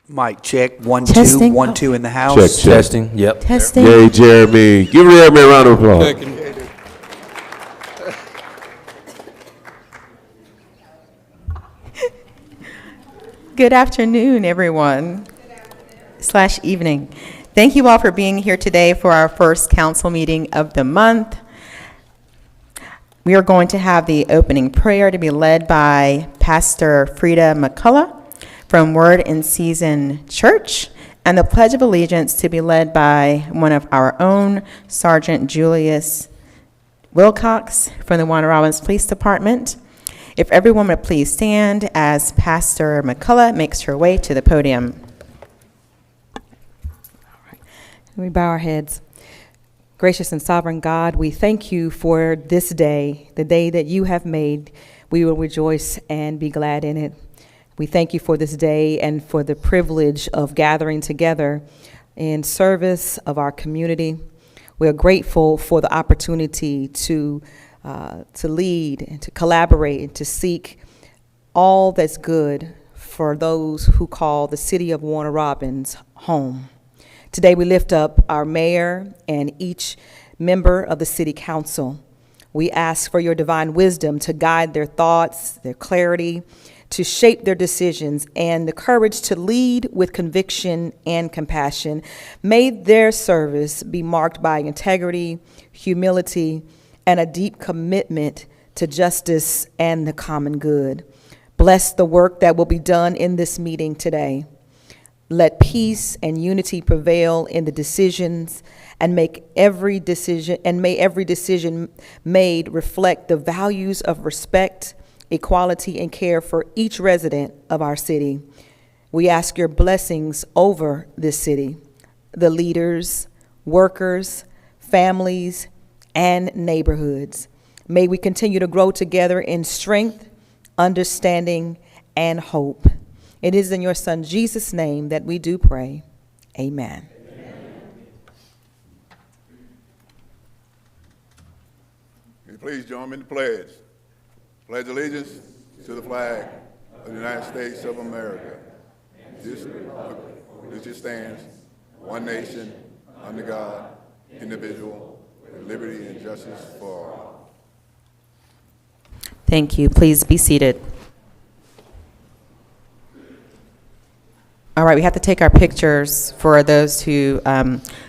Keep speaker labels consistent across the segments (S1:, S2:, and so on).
S1: Mic check, 1 2
S2: Testing.
S1: 1 2 in the house.
S3: Check, check.
S4: Testing, yep.
S2: Testing.
S3: Yay, Jeremy. Give Jeremy a round of applause.
S2: Good afternoon, everyone. Slash evening. Thank you all for being here today for our first council meeting of the month. We are going to have the opening prayer to be led by Pastor Frida McCullough from Word in Season Church, and the Pledge of Allegiance to be led by one of our own, Sergeant Julius Wilcox from the Warner Robins Police Department. If everyone would please stand as Pastor McCullough makes her way to the podium.
S5: We bow our heads. Gracious and sovereign God, we thank you for this day, the day that you have made. We will rejoice and be glad in it. We thank you for this day and for the privilege of gathering together in service of our community. We are grateful for the opportunity to lead and to collaborate and to seek all that's good for those who call the city of Warner Robins home. Today we lift up our mayor and each member of the city council. We ask for your divine wisdom to guide their thoughts, their clarity, to shape their decisions, and the courage to lead with conviction and compassion. May their service be marked by integrity, humility, and a deep commitment to justice and the common good. Bless the work that will be done in this meeting today. Let peace and unity prevail in the decisions, and may every decision made reflect the values of respect, equality, and care for each resident of our city. We ask your blessings over this city, the leaders, workers, families, and neighborhoods. May we continue to grow together in strength, understanding, and hope. It is in your Son, Jesus' name, that we do pray. Amen.
S6: Will you please join me in the pledge? Pledge allegiance to the flag of the United States of America. This stands, one nation, under God, indivisible, with liberty and justice for all.
S2: Thank you. Please be seated. All right, we have to take our pictures for those who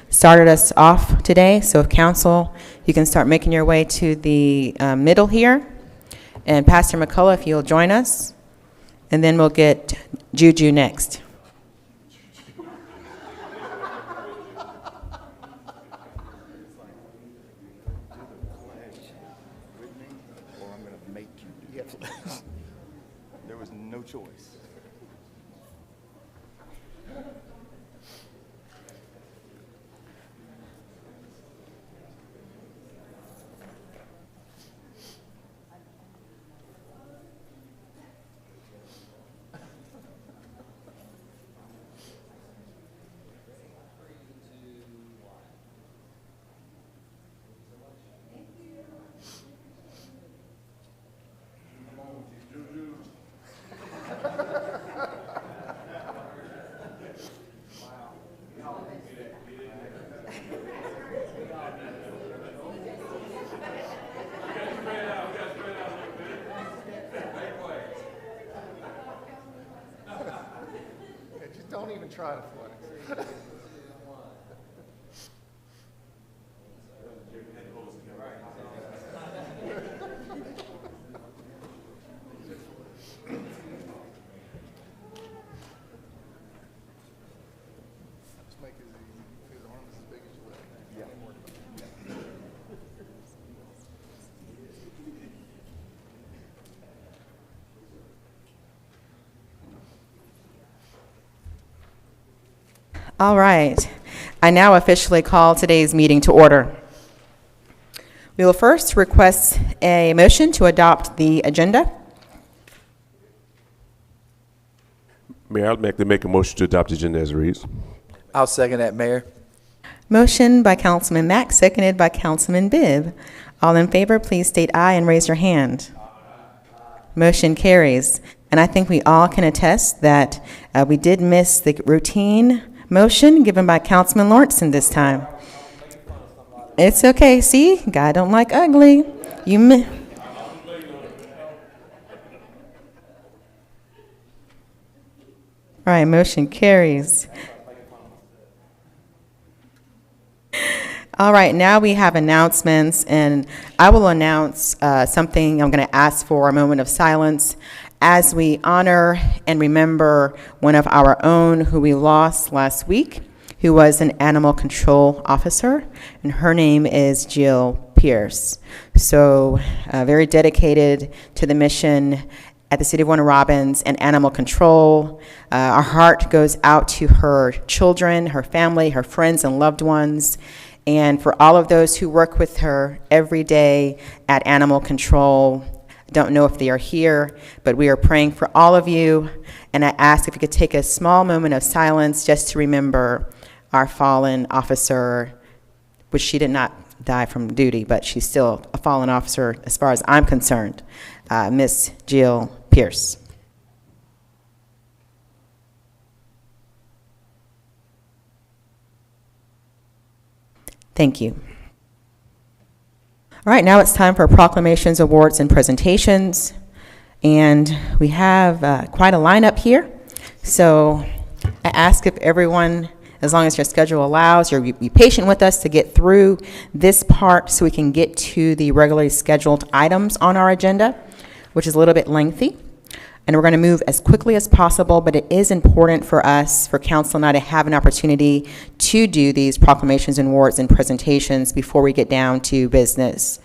S2: started us off today. So if council, you can start making your way to the middle here. And Pastor McCullough, if you'll join us. And then we'll get Juju next.
S4: There was no choice.
S7: Don't even try to flex. Just make his arms as big as your leg.
S2: All right. I now officially call today's meeting to order. We will first request a motion to adopt the agenda.
S3: Mayor, I'd like to make a motion to adopt the agenda as it reads.
S1: I'll second that, Mayor.
S2: Motion by Councilman Mack, seconded by Councilman Bibb. All in favor, please state aye and raise your hand. Motion carries. And I think we all can attest that we did miss the routine motion given by Councilman Lawrenson this time. It's okay. See, God don't like ugly. All right, motion carries. All right, now we have announcements, and I will announce something. I'm going to ask for a moment of silence as we honor and remember one of our own who we lost last week, who was an animal control officer, and her name is Jill Pierce. So very dedicated to the mission at the City of Warner Robins and animal control. Our heart goes out to her children, her family, her friends and loved ones, and for all of those who work with her every day at Animal Control. I don't know if they are here, but we are praying for all of you, and I ask if you could take a small moment of silence just to remember our fallen officer, which she did not die from duty, but she's still a fallen officer as far as I'm concerned, Miss Jill Pierce. Thank you. All right, now it's time for proclamations, awards, and presentations. And we have quite a lineup here. So I ask if everyone, as long as your schedule allows, you'll be patient with us to get through this part so we can get to the regularly scheduled items on our agenda, which is a little bit lengthy. And we're going to move as quickly as possible, but it is important for us, for council and I, to have an opportunity to do these proclamations and awards and presentations before we get down to business.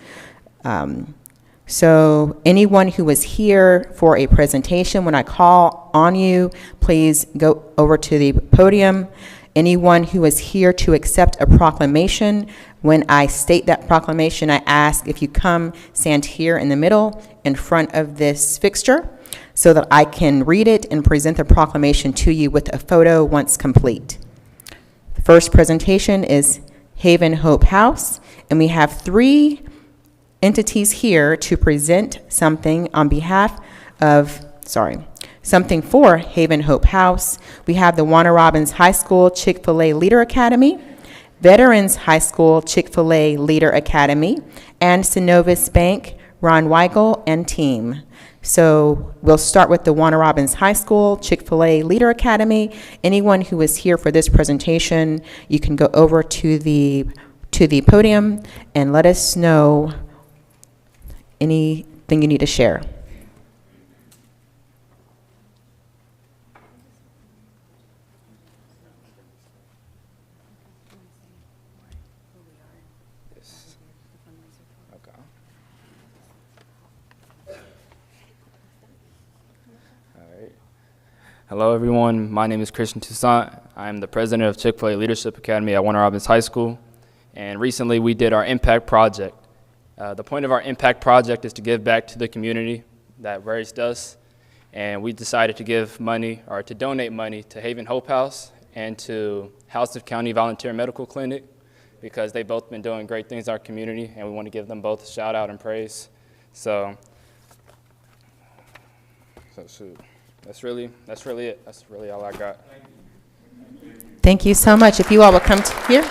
S2: So anyone who was here for a presentation, when I call on you, please go over to the podium. Anyone who is here to accept a proclamation, when I state that proclamation, I ask if you come stand here in the middle in front of this fixture so that I can read it and present the proclamation to you with a photo once complete. The first presentation is Haven Hope House, and we have 3 entities here to present something on behalf of, something for Haven Hope House. We have the Warner Robins High School Chick-fil-A Leader Academy, Veterans High School Chick-fil-A Leader Academy, and Synovus Bank, Ron Weigel, and team. So we'll start with the Warner Robins High School Chick-fil-A Leader Academy. Anyone who is here for this presentation, you can go over to the podium and let us know anything you need to share.
S4: Hello, everyone. My name is Christian Toussaint. I'm the president of Chick-fil-A Leadership Academy at Warner Robins High School. And recently, we did our Impact Project. The point of our Impact Project is to give back to the community that raised us. And we decided to give money, or to donate money, to Haven Hope House and to Houston County Volunteer Medical Clinic, because they've both been doing great things in our community, and we want to give them both a shout out and praise. So shoot. That's really it. That's really all I got.
S2: Thank you so much. If you all will come to here.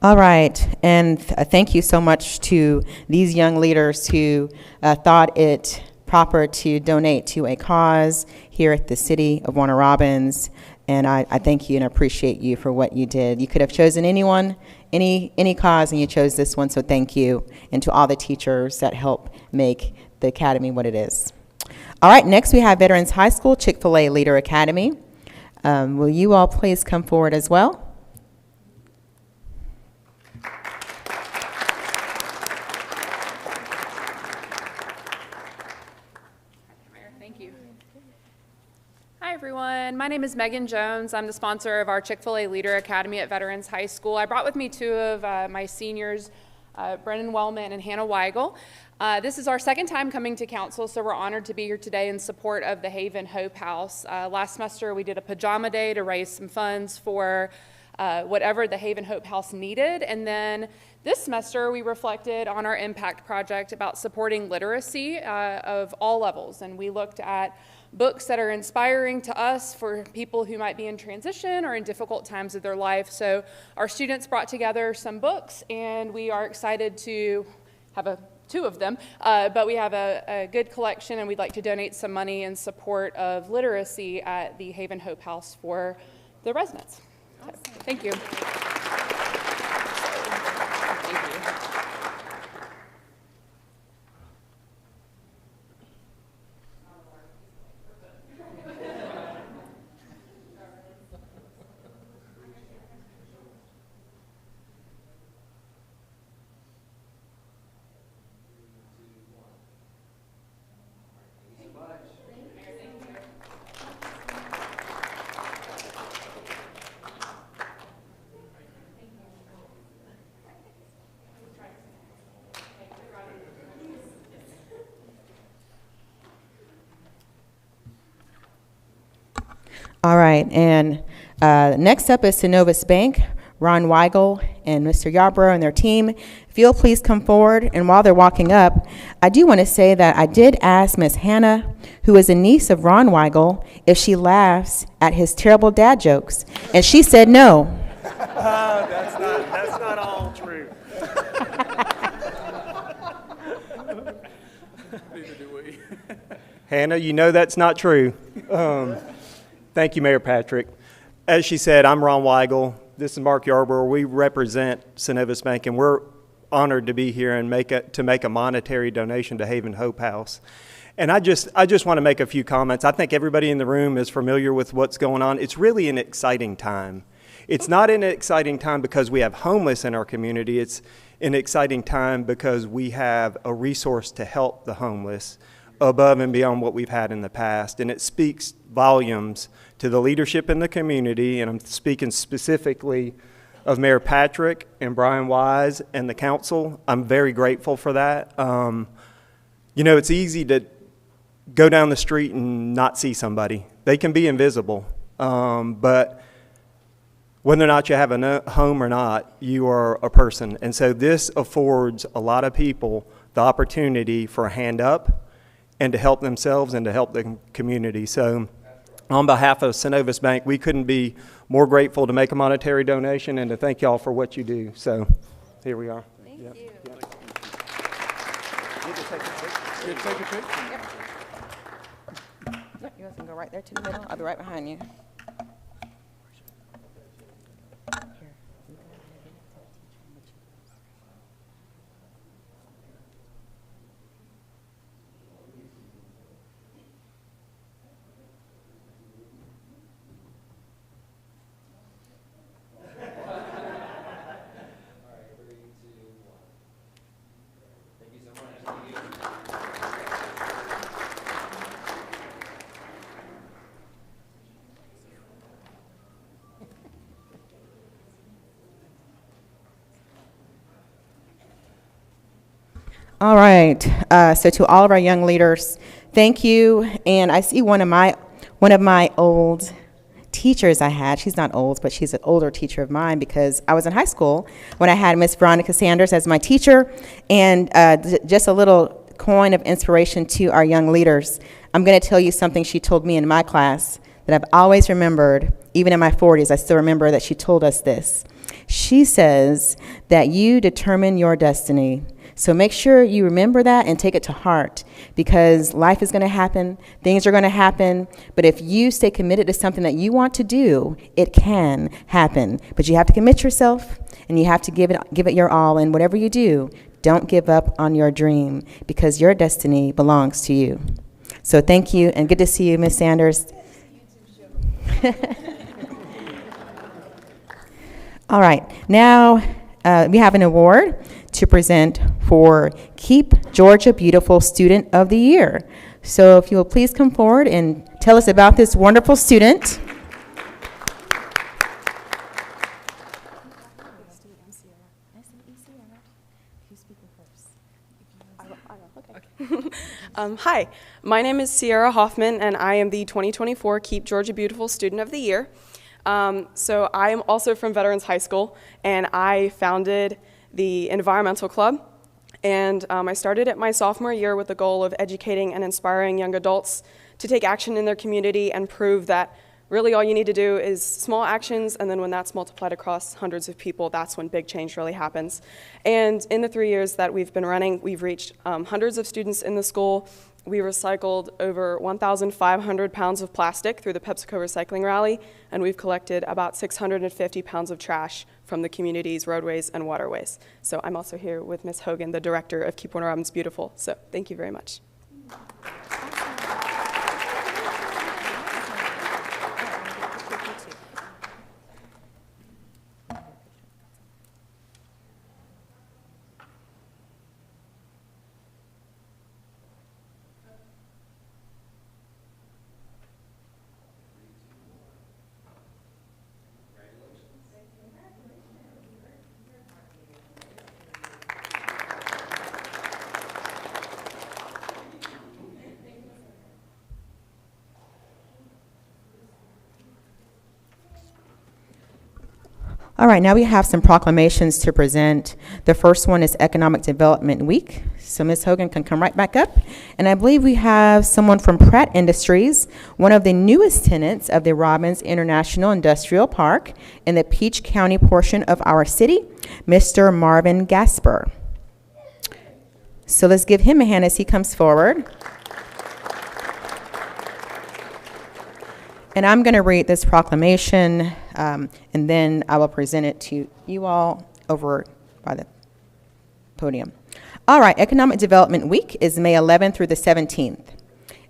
S2: All right, and thank you so much to these young leaders who thought it proper to donate to a cause here at the City of Warner Robins, and I thank you and appreciate you for what you did. You could have chosen anyone, any cause, and you chose this one, so thank you, and to all the teachers that help make the Academy what it is. All right, next we have Veterans High School Chick-fil-A Leader Academy. Will you all please come forward as well?
S8: Thank you. Hi, everyone. My name is Megan Jones. I'm the sponsor of our Chick-fil-A Leader Academy at Veterans High School. I brought with me two of my seniors, Brennan Wellman and Hannah Weigel. This is our second time coming to council, so we're honored to be here today in support of the Haven Hope House. Last semester, we did a pajama day to raise some funds for whatever the Haven Hope House needed, and then this semester, we reflected on our impact project about supporting literacy of all levels, and we looked at books that are inspiring to us for people who might be in transition or in difficult times of their life. So our students brought together some books, and we are excited to have two of them, but we have a good collection, and we'd like to donate some money in support of literacy at the Haven Hope House for the residents. So, thank you.
S2: All right, and next up is Synovus Bank, Ron Weigel and Mr. Yarbrough and their team. If you'll please come forward, and while they're walking up, I do want to say that I did ask Miss Hannah, who is a niece of Ron Weigel, if she laughs at his terrible dad jokes, and she said no.
S9: That's not all true. Hannah, you know that's not true. Thank you, Mayor Patrick. As she said, I'm Ron Weigel. This is Mark Yarbrough. We represent Synovus Bank, and we're honored to be here and make a monetary donation to Haven Hope House. And I just want to make a few comments. I think everybody in the room is familiar with what's going on. It's really an exciting time. It's not an exciting time because we have homeless in our community. It's an exciting time because we have a resource to help the homeless above and beyond what we've had in the past. And it speaks volumes to the leadership in the community, and I'm speaking specifically of Mayor Patrick and Brian Wise and the council. I'm very grateful for that. You know, it's easy to go down the street and not see somebody. They can be invisible, but whether or not you have a home or not, you are a person. And so this affords a lot of people the opportunity for a hand up and to help themselves and to help the community. So on behalf of Synovus Bank, we couldn't be more grateful to make a monetary donation and to thank y'all for what you do. So here we are.
S8: Thank you.
S2: Yep, you guys can go right there to the middle. I'll be right behind you. All right, so to all of our young leaders, thank you. And I see one of my old teachers I had. She's not old, but she's an older teacher of mine because I was in high school when I had Miss Veronica Sanders as my teacher. And just a little coin of inspiration to our young leaders. I'm going to tell you something she told me in my class that I've always remembered. Even in my 40s, I still remember that she told us this. She says that you determine your destiny. So make sure you remember that and take it to heart, because life is going to happen, things are going to happen, but if you stay committed to something that you want to do, it can happen. But you have to commit yourself, and you have to give it your all, and whatever you do, don't give up on your dream, because your destiny belongs to you. So thank you, and good to see you, Ms. Sanders. All right, now we have an award to present for Keep Georgia Beautiful Student of the Year. So if you will please come forward and tell us about this wonderful student.
S10: Hi, my name is Sierra Hoffman, and I am the 2024 Keep Georgia Beautiful Student of the Year. So I am also from Veterans High School, and I founded the Environmental Club. And I started it my sophomore year with the goal of educating and inspiring young adults to take action in their community and prove that really all you need to do is small actions, and then when that's multiplied across hundreds of people, that's when big change really happens. And in the 3 years that we've been running, we've reached hundreds of students in the school. We recycled over 1,500 pounds of plastic through the PepsiCo Recycling Rally, and we've collected about 650 pounds of trash from the community's roadways and waterways. So I'm also here with Ms. Hogan, the director of Keep Warner Robins Beautiful. So thank you very much.
S2: All right, now we have some proclamations to present. The first one is Economic Development Week. So Ms. Hogan can come right back up. And I believe we have someone from Pratt Industries, one of the newest tenants of the Robbins International Industrial Park in the Peach County portion of our city, Mr. Marvin Gasper. So let's give him a hand as he comes forward. And I'm going to read this proclamation, and then I will present it to you all over by the podium. All right, Economic Development Week is May 11th through the 17th.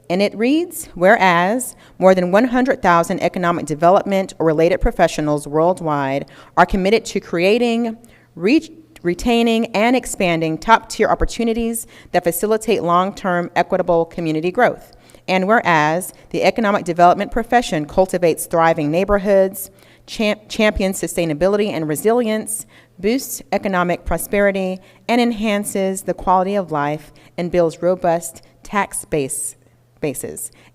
S2: And it reads, whereas more than 100,000 economic development or related professionals worldwide are committed to creating, retaining, and expanding top-tier opportunities that facilitate long-term equitable community growth. And whereas the economic development profession cultivates thriving neighborhoods, champions sustainability and resilience, boosts economic prosperity, and enhances the quality of life and builds robust tax bases.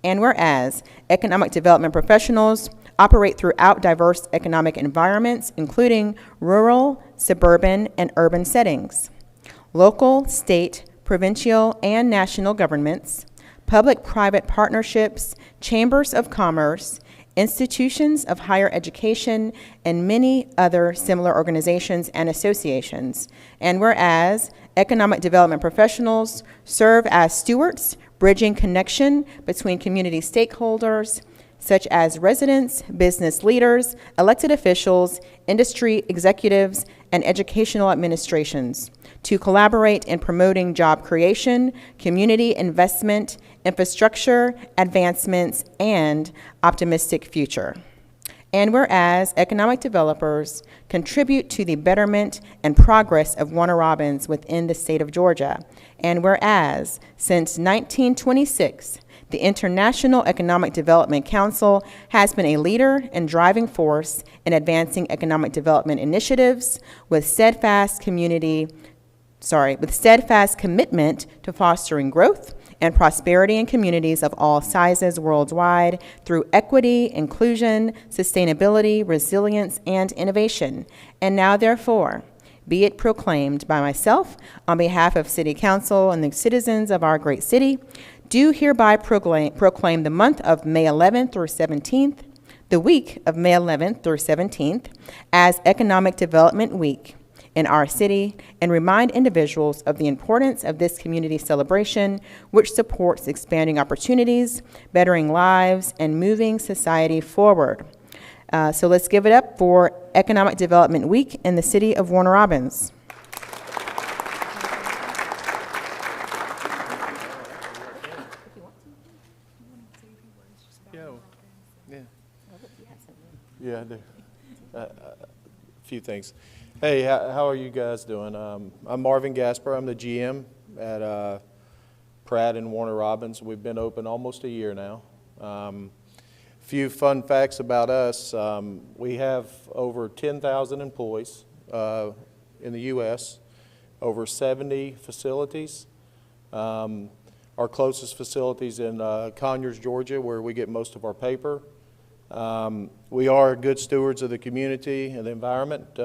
S2: And whereas economic development professionals operate throughout diverse economic environments, including rural, suburban, and urban settings, local, state, provincial, and national governments, public-private partnerships, chambers of commerce, institutions of higher education, and many other similar organizations and associations. And whereas economic development professionals serve as stewards, bridging connection between community stakeholders, such as residents, business leaders, elected officials, industry executives, and educational administrations, to collaborate in promoting job creation, community investment, infrastructure advancements, and optimistic future. And whereas economic developers contribute to the betterment and progress of Warner Robins within the state of Georgia. And whereas since 1926, the International Economic Development Council has been a leader and driving force in advancing economic development initiatives with steadfast commitment to fostering growth and prosperity in communities of all sizes worldwide through equity, inclusion, sustainability, resilience, and innovation. And now, therefore, be it proclaimed by myself on behalf of City Council and the citizens of our great city, do hereby proclaim the month of May 11th through 17th the week of May 11th through 17th as Economic Development Week in our city and remind individuals of the importance of this community celebration, which supports expanding opportunities, bettering lives, and moving society forward. So let's give it up for Economic Development Week in the city of Warner Robins.
S11: Yeah, I do. A few things. Hey, how are you guys doing? I'm Marvin Gasper. I'm the GM at Pratt and Warner Robins. We've been open almost a year now. Few fun facts about us. We have over 10,000 employees in the U.S., over 70 facilities. Our closest facilities in Conyers, Georgia, where we get most of our paper. We are good stewards of the community and the environment.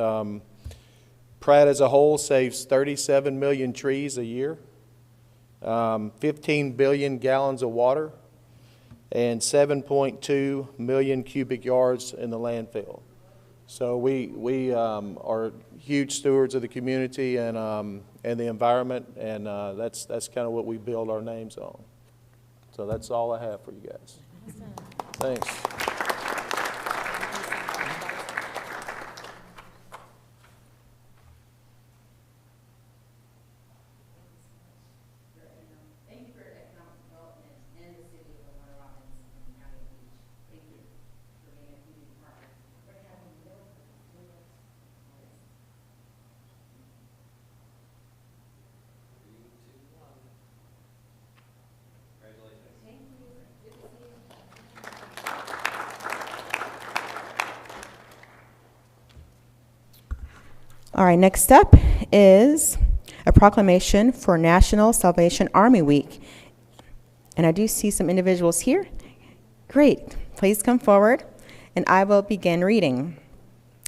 S11: Pratt as a whole saves 37 million trees a year, 15 billion gallons of water, and 7.2 million cubic yards in the landfill. So we are huge stewards of the community and the environment, and that's kind of what we build our names on. So that's all I have for you guys. Thanks.
S2: All right, next up is a proclamation for National Salvation Army Week. And I do see some individuals here. Great. Please come forward, and I will begin reading.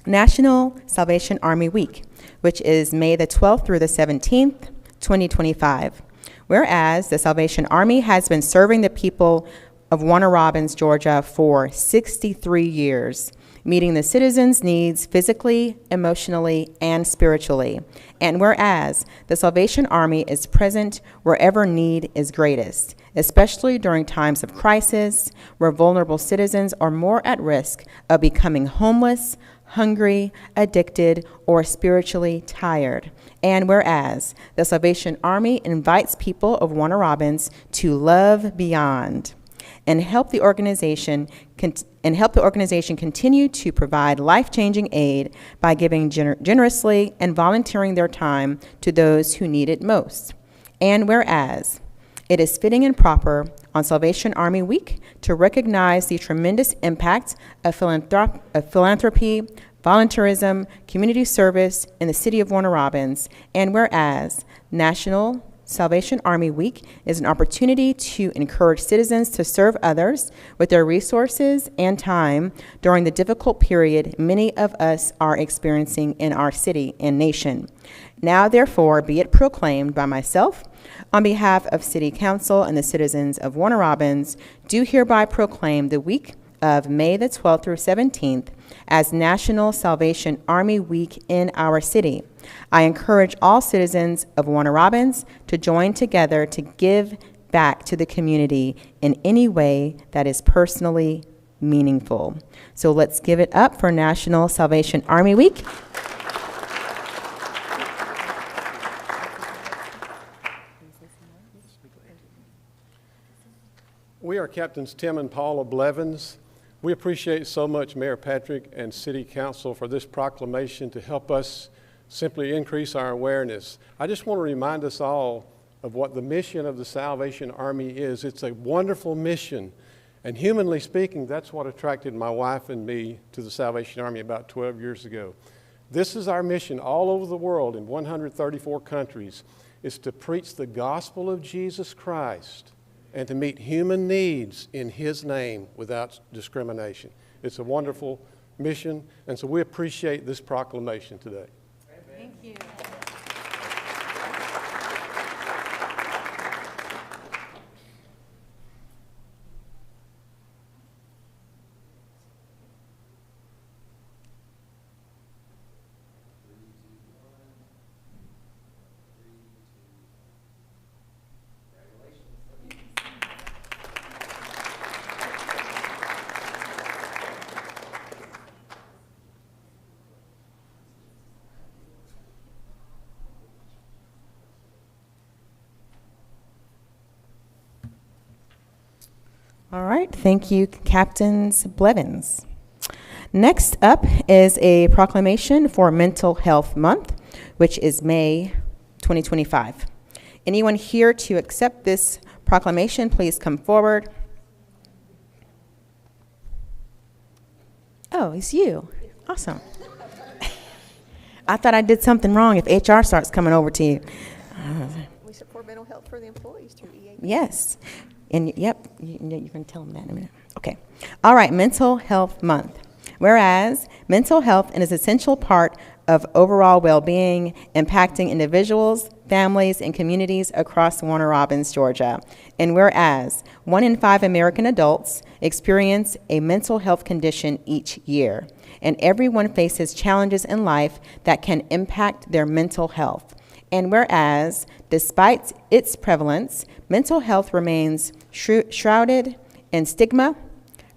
S2: National Salvation Army Week, which is May the 12th through the 17th, 2025. Whereas the Salvation Army has been serving the people of Warner Robins, Georgia for 63 years, meeting the citizens' needs physically, emotionally, and spiritually. And whereas the Salvation Army is present wherever need is greatest, especially during times of crisis, where vulnerable citizens are more at risk of becoming homeless, hungry, addicted, or spiritually tired. And whereas the Salvation Army invites people of Warner Robins to love beyond and help the organization continue to provide life-changing aid by giving generously and volunteering their time to those who need it most. And whereas it is fitting and proper on Salvation Army Week to recognize the tremendous impact of philanthropy, volunteerism, community service in the city of Warner Robins, and whereas National Salvation Army Week is an opportunity to encourage citizens to serve others with their resources and time during the difficult period many of us are experiencing in our city and nation. Now, therefore, be it proclaimed by myself, on behalf of City Council and the citizens of Warner Robins, do hereby proclaim the week of May the 12th through 17th as National Salvation Army Week in our city. I encourage all citizens of Warner Robins to join together to give back to the community in any way that is personally meaningful. So let's give it up for National Salvation Army Week.
S12: We are Captains Tim and Paula Blevins. We appreciate so much Mayor Patrick and City Council for this proclamation to help us simply increase our awareness. I just want to remind us all of what the mission of the Salvation Army is. It's a wonderful mission. And humanly speaking, that's what attracted my wife and me to the Salvation Army about 12 years ago. This is our mission all over the world in 134 countries, is to preach the gospel of Jesus Christ and to meet human needs in His name without discrimination. It's a wonderful mission, and so we appreciate this proclamation today.
S2: Thank you. right, thank you, Captains Blevins. Next up is a proclamation for Mental Health Month, which is May 2025. Anyone here to accept this proclamation, please come forward. Oh, it's you. Awesome. I thought I did something wrong if HR starts coming over to you.
S13: We support mental health for the employees through EAP.
S2: Yes. And yep, you're going to tell them that in a minute. Okay. All right, Mental Health Month. Whereas mental health is an essential part of overall well-being, impacting individuals, families, and communities across Warner Robins, Georgia. And whereas 1 in 5 American adults experience a mental health condition each year, and everyone faces challenges in life that can impact their mental health. And whereas, despite its prevalence, mental health remains shrouded in stigma,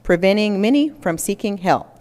S2: preventing many from seeking help.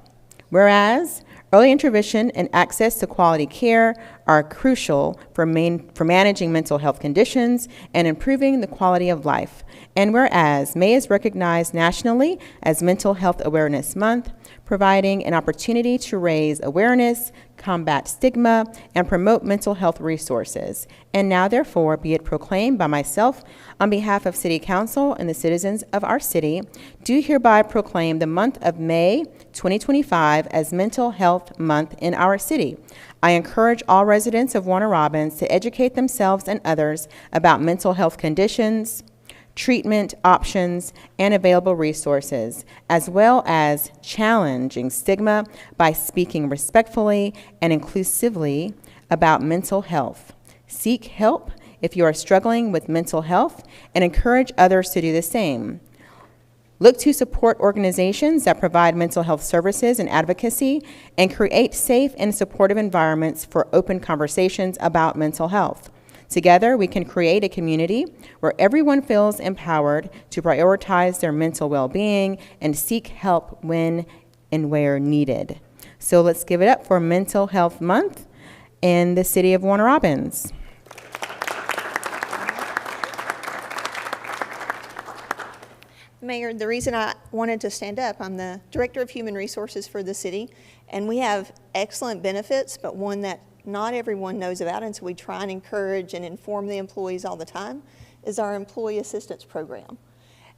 S2: Whereas, early intervention and access to quality care are crucial for managing mental health conditions and improving the quality of life. And whereas, May is recognized nationally as Mental Health Awareness Month, providing an opportunity to raise awareness, combat stigma, and promote mental health resources. And now, therefore, be it proclaimed by myself, on behalf of City Council and the citizens of our city, do hereby proclaim the month of May 2025 as Mental Health Month in our city. I encourage all residents of Warner Robins to educate themselves and others about mental health conditions, treatment options, and available resources, as well as challenging stigma by speaking respectfully and inclusively about mental health. Seek help if you are struggling with mental health, and encourage others to do the same. Look to support organizations that provide mental health services and advocacy, and create safe and supportive environments for open conversations about mental health. Together, we can create a community where everyone feels empowered to prioritize their mental well-being and seek help when and where needed. So let's give it up for Mental Health Month in the city of Warner Robins.
S13: Mayor, the reason I wanted to stand up, I'm the Director of Human Resources for the city, and we have excellent benefits, but one that not everyone knows about, and so we try and encourage and inform the employees all the time, is our Employee Assistance Program.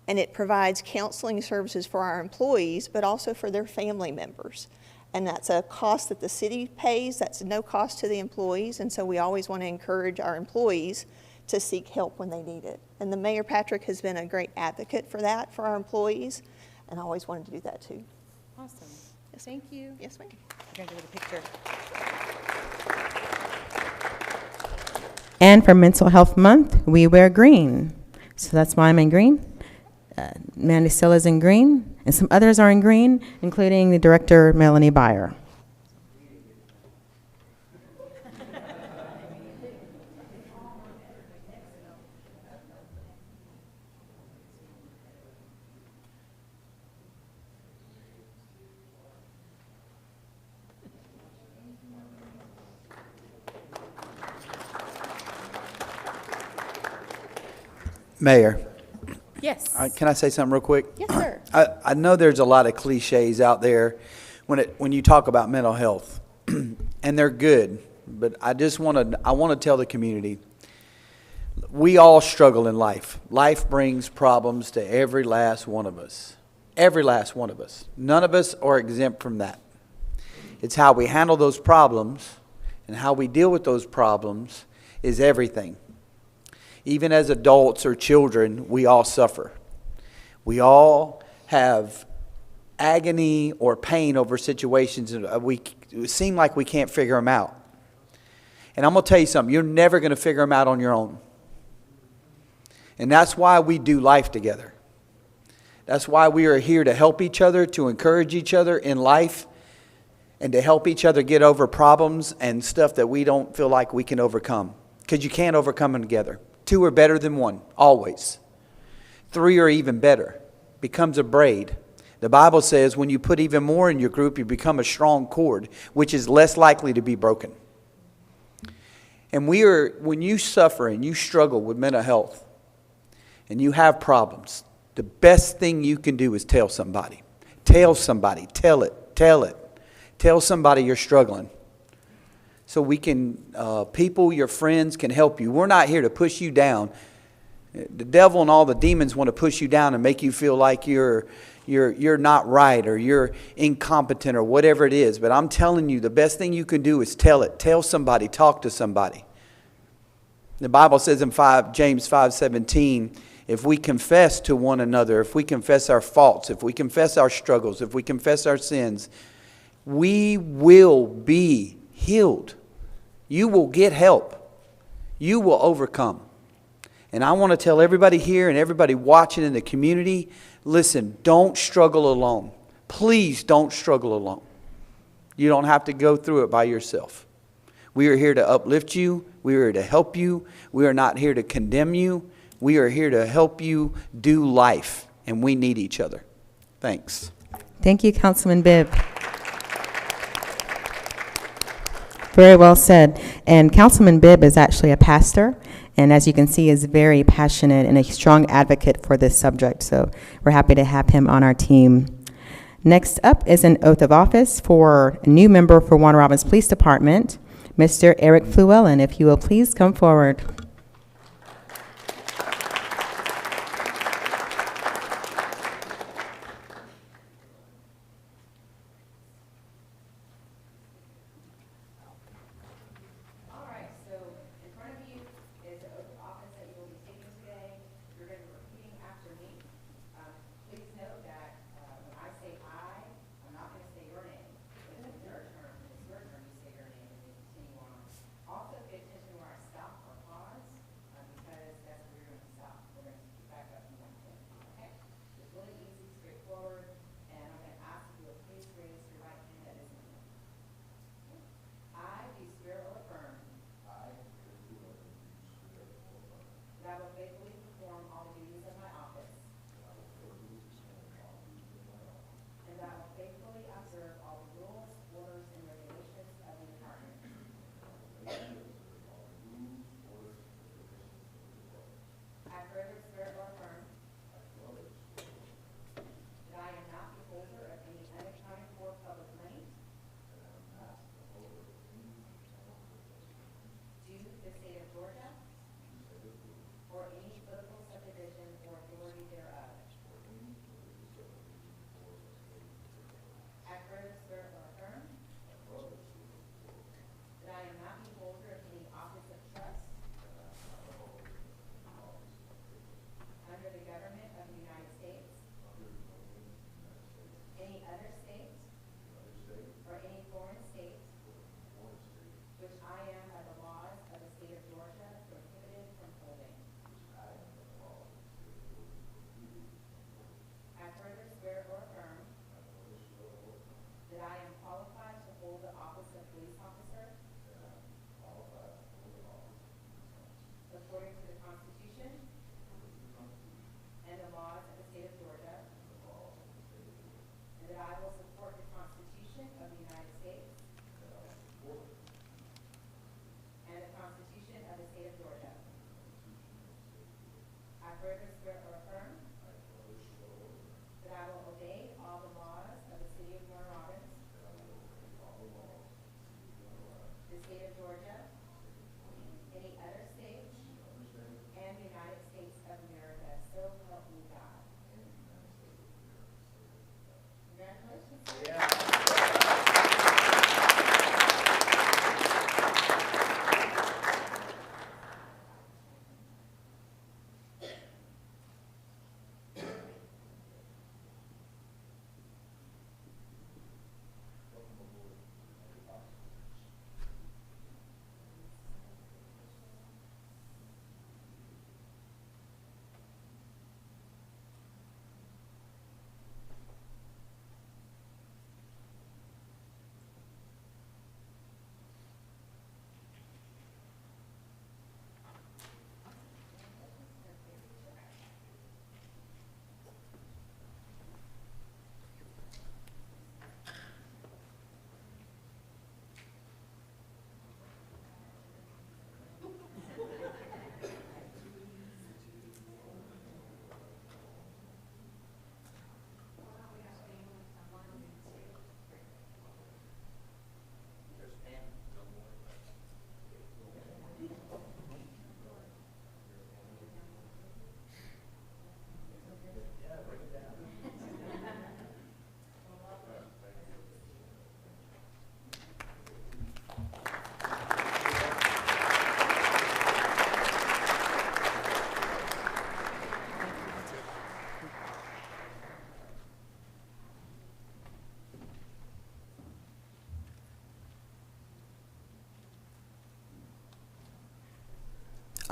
S13: And it provides counseling services for our employees, but also for their family members. And that's a cost that the city pays, that's no cost to the employees, and so we always want to encourage our employees to seek help when they need it. And the Mayor Patrick has been a great advocate for that for our employees, and I always wanted to do that too.
S2: Awesome. Thank you.
S13: Yes, ma'am.
S2: We're going to do the picture. And for Mental Health Month, we wear green. So that's why I'm in green. Mandy Stella's in green, and some others are in green, including the director, Melanie Byer.
S1: Mayor,
S2: Yes.
S1: can I say something real quick?
S2: Yes, sir.
S1: I know there's a lot of cliches out there when you talk about mental health, and they're good, but I want to tell the community, we all struggle in life. Life brings problems to every last one of us. Every last one of us. None of us are exempt from that. It's how we handle those problems and how we deal with those problems is everything. Even as adults or children, we all suffer. We all have agony or pain over situations that we seem like we can't figure them out. And I'm going to tell you something, you're never going to figure them out on your own. And that's why we do life together. That's why we are here to help each other, to encourage each other in life, and to help each other get over problems and stuff that we don't feel like we can overcome. Because you can't overcome them together. 2 are better than 1, always. 3 are even better. Becomes a braid. The Bible says when you put even more in your group, you become a strong cord, which is less likely to be broken. And when you suffer and you struggle with mental health, and you have problems, the best thing you can do is tell somebody. Tell somebody. Tell it. Tell it. Tell somebody you're struggling. So we can, people, your friends can help you. We're not here to push you down. The devil and all the demons want to push you down and make you feel like you're not right or you're incompetent or whatever it is. But I'm telling you, the best thing you can do is tell it. Tell somebody. Talk to somebody. The Bible says in James 5:17, if we confess to one another, if we confess our faults, if we confess our struggles, if we confess our sins, we will be healed. You will get help. You will overcome. And I want to tell everybody here and everybody watching in the community, listen, don't struggle alone. Please don't struggle alone. You don't have to go through it by yourself. We are here to uplift you. We are here to help you. We are not here to condemn you. We are here to help you do life, and we need each other. Thanks.
S2: Thank you, Councilman Bibb. Very well said. And Councilman Bibb is actually a pastor, and as you can see, is very passionate and a strong advocate for this subject. So we're happy to have him on our team. Next up is an oath of office for a new member for Warner Robins Police Department, Mr. Eric Fluellen. If you will please come forward.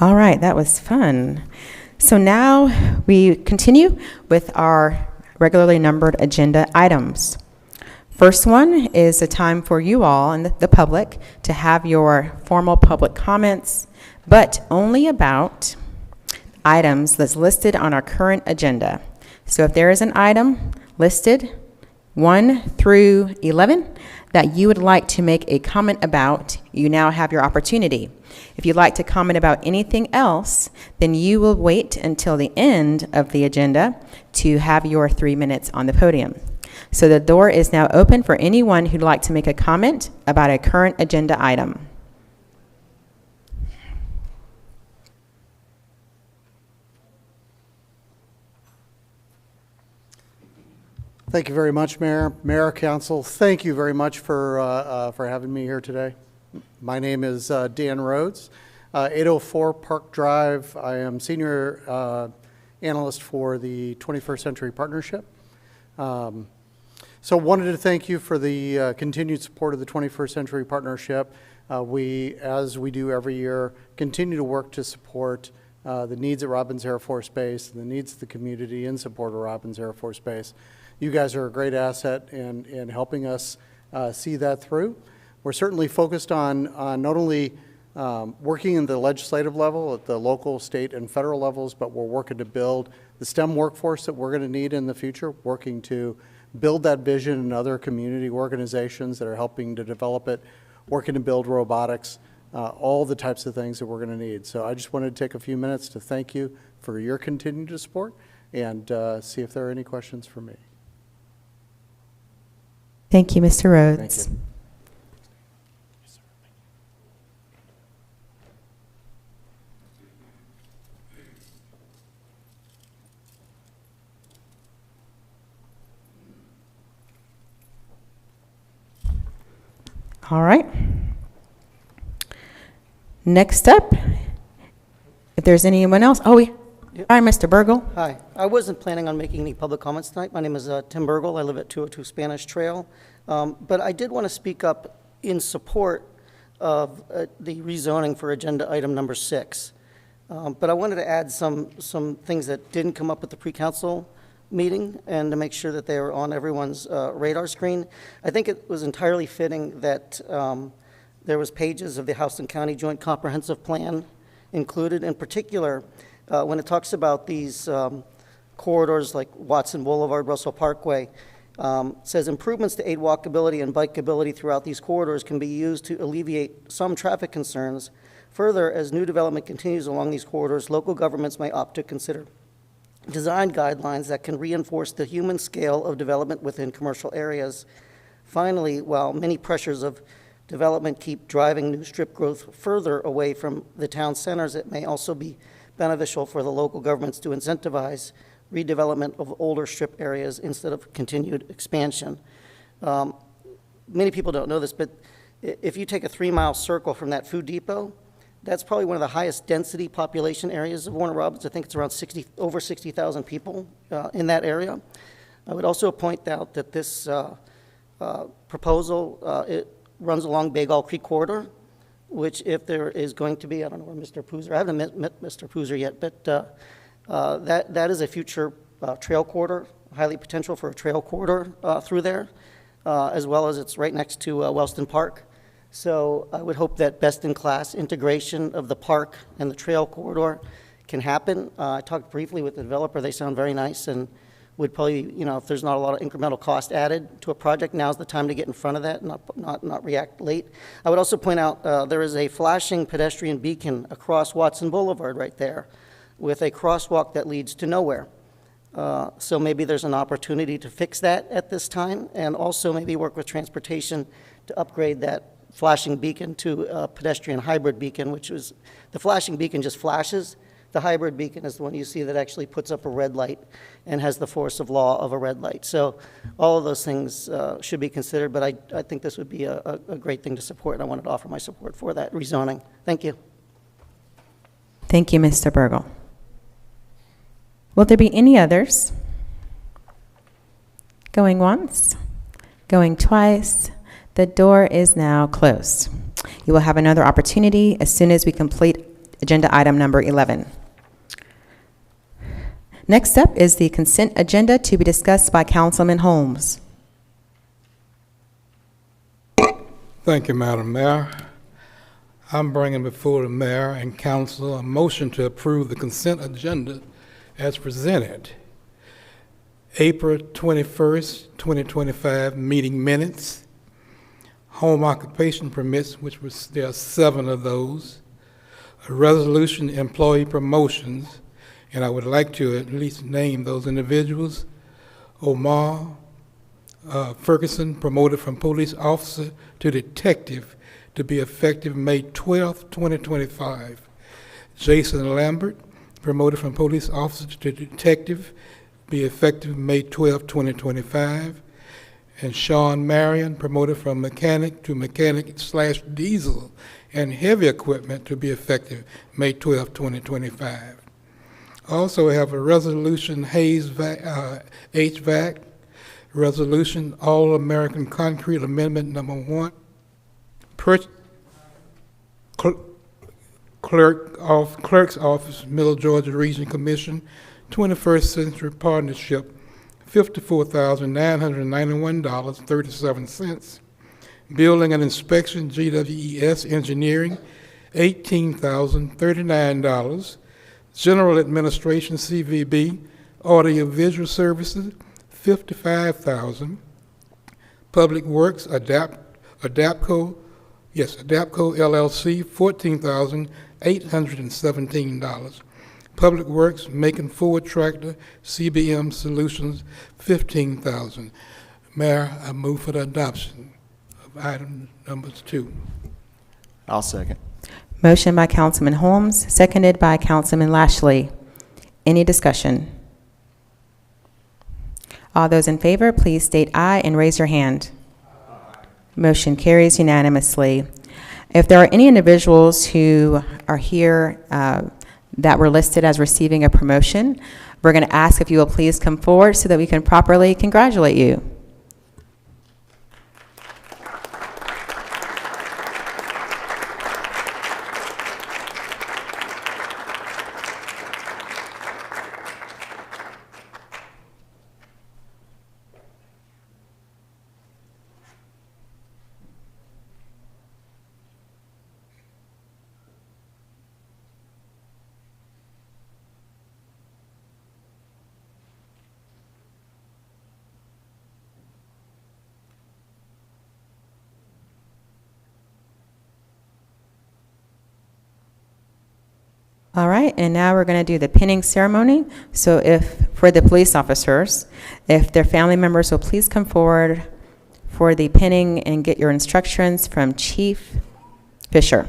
S2: All right, that was fun. So now we continue with our regularly numbered agenda items. First one is a time for you all and the public to have your formal public comments, but only about items that's listed on our current agenda. So if there is an item listed 1 through 11 that you would like to make a comment about, you now have your opportunity. If you'd like to comment about anything else, then you will wait until the end of the agenda to have your 3 minutes on the podium. So the door is now open for anyone who'd like to make a comment about a current agenda item.
S14: Thank you very much, Mayor, Council. Thank you very much for having me here today. My name is Dan Rhodes, 804 Park Drive. I am Senior Analyst for the 21st Century Partnership. So wanted to thank you for the continued support of the 21st Century Partnership. We, as we do every year, continue to work to support the needs at Robins Air Force Base and the needs of the community in support of Robins Air Force Base. You guys are a great asset in helping us see that through. We're certainly focused on not only working in the legislative level at the local, state, and federal levels, but we're working to build the STEM workforce that we're going to need in the future, working to build that vision in other community organizations that are helping to develop it, working to build robotics, all the types of things that we're going to need. So I just wanted to take a few minutes to thank you for your continued support and see if there are any questions for me.
S2: Thank you, Mr. Rhodes.
S14: Thank you.
S2: All right. Next up, if there's anyone else. Oh, hi, Mr. Burgle.
S15: Hi. I wasn't planning on making any public comments tonight. My name is Tim Burgle. I live at 202 Spanish Trail. But I did want to speak up in support of the rezoning for agenda item number 6. But I wanted to add some things that didn't come up at the pre-council meeting and to make sure that they were on everyone's radar screen. I think it was entirely fitting that there was pages of the Houston County Joint Comprehensive Plan included, in particular when it talks about these corridors like Watson Boulevard, Russell Parkway. Says improvements to aid walkability and bikeability throughout these corridors can be used to alleviate some traffic concerns. Further, as new development continues along these corridors, local governments may opt to consider design guidelines that can reinforce the human scale of development within commercial areas. Finally, while many pressures of development keep driving new strip growth further away from the town centers, it may also be beneficial for the local governments to incentivize redevelopment of older strip areas instead of continued expansion. Many people don't know this, but if you take a 3-mile circle from that food depot, that's probably one of the highest density population areas of Warner Robins. I think it's around over 60,000 people in that area. I would also point out that this proposal, it runs along Bagall Creek Corridor, which if there is going to be, I don't know where Mr. Poozer, I haven't met Mr. Poozer yet, but that is a future trail corridor, highly potential for a trail corridor through there, as well as it's right next to Wellston Park. So I would hope that best-in-class integration of the park and the trail corridor can happen. I talked briefly with the developer. They sound very nice and would probably, if there's not a lot of incremental cost added to a project, now's the time to get in front of that and not react late. I would also point out there is a flashing pedestrian beacon across Watson Boulevard right there with a crosswalk that leads to nowhere. So maybe there's an opportunity to fix that at this time and also maybe work with transportation to upgrade that flashing beacon to a pedestrian hybrid beacon, which was, the flashing beacon just flashes. The hybrid beacon is the one you see that actually puts up a red light and has the force of law of a red light. So all of those things should be considered, but I think this would be a great thing to support, and I wanted to offer my support for that rezoning. Thank you.
S2: Thank you, Mr. Burgle. Will there be any others? Going once, going twice. The door is now closed. You will have another opportunity as soon as we complete agenda item number 11. Next up is the consent agenda to be discussed by Councilman Holmes.
S16: Thank you, Madam Mayor. I'm bringing before the mayor and council a motion to approve the consent agenda as presented. April 21st, 2025 meeting minutes, home occupation permits, there are 7 of those, a resolution employee promotions, and I would like to at least name those individuals. Omar Ferguson, promoted from police officer to detective, to be effective May 12th, 2025. Jason Lambert, promoted from police officer to detective, be effective May 12th, 2025. And Sean Marion, promoted from mechanic to mechanic/diesel and heavy equipment, to be effective May 12th, 2025. Also, we have a resolution, HVAC, resolution, All-American Concrete Amendment Number 1, Clerk's Office, Middle Georgia Region Commission, 21st Century Partnership, $54,991.37. Building and Inspection, GWES Engineering, $18,039. General Administration, CVB, Audio-Visual Services, $55,000. Public Works, Adapco LLC, $14,817. Public Works, Macon Ford Tractor, CBM Solutions, $15,000. Mayor, I move for the adoption of item number 2.
S1: I'll second.
S2: Motion by Councilman Holmes, seconded by Councilman Lashley. Any discussion? All those in favor, please state aye and raise your hand. Motion carries unanimously. If there are any individuals who are here that were listed as receiving a promotion, we're going to ask if you will please come forward so that we can properly congratulate you. All right, and now we're going to do the pinning ceremony. So for the police officers, if their family members will please come forward for the pinning and get your instructions from Chief Fisher.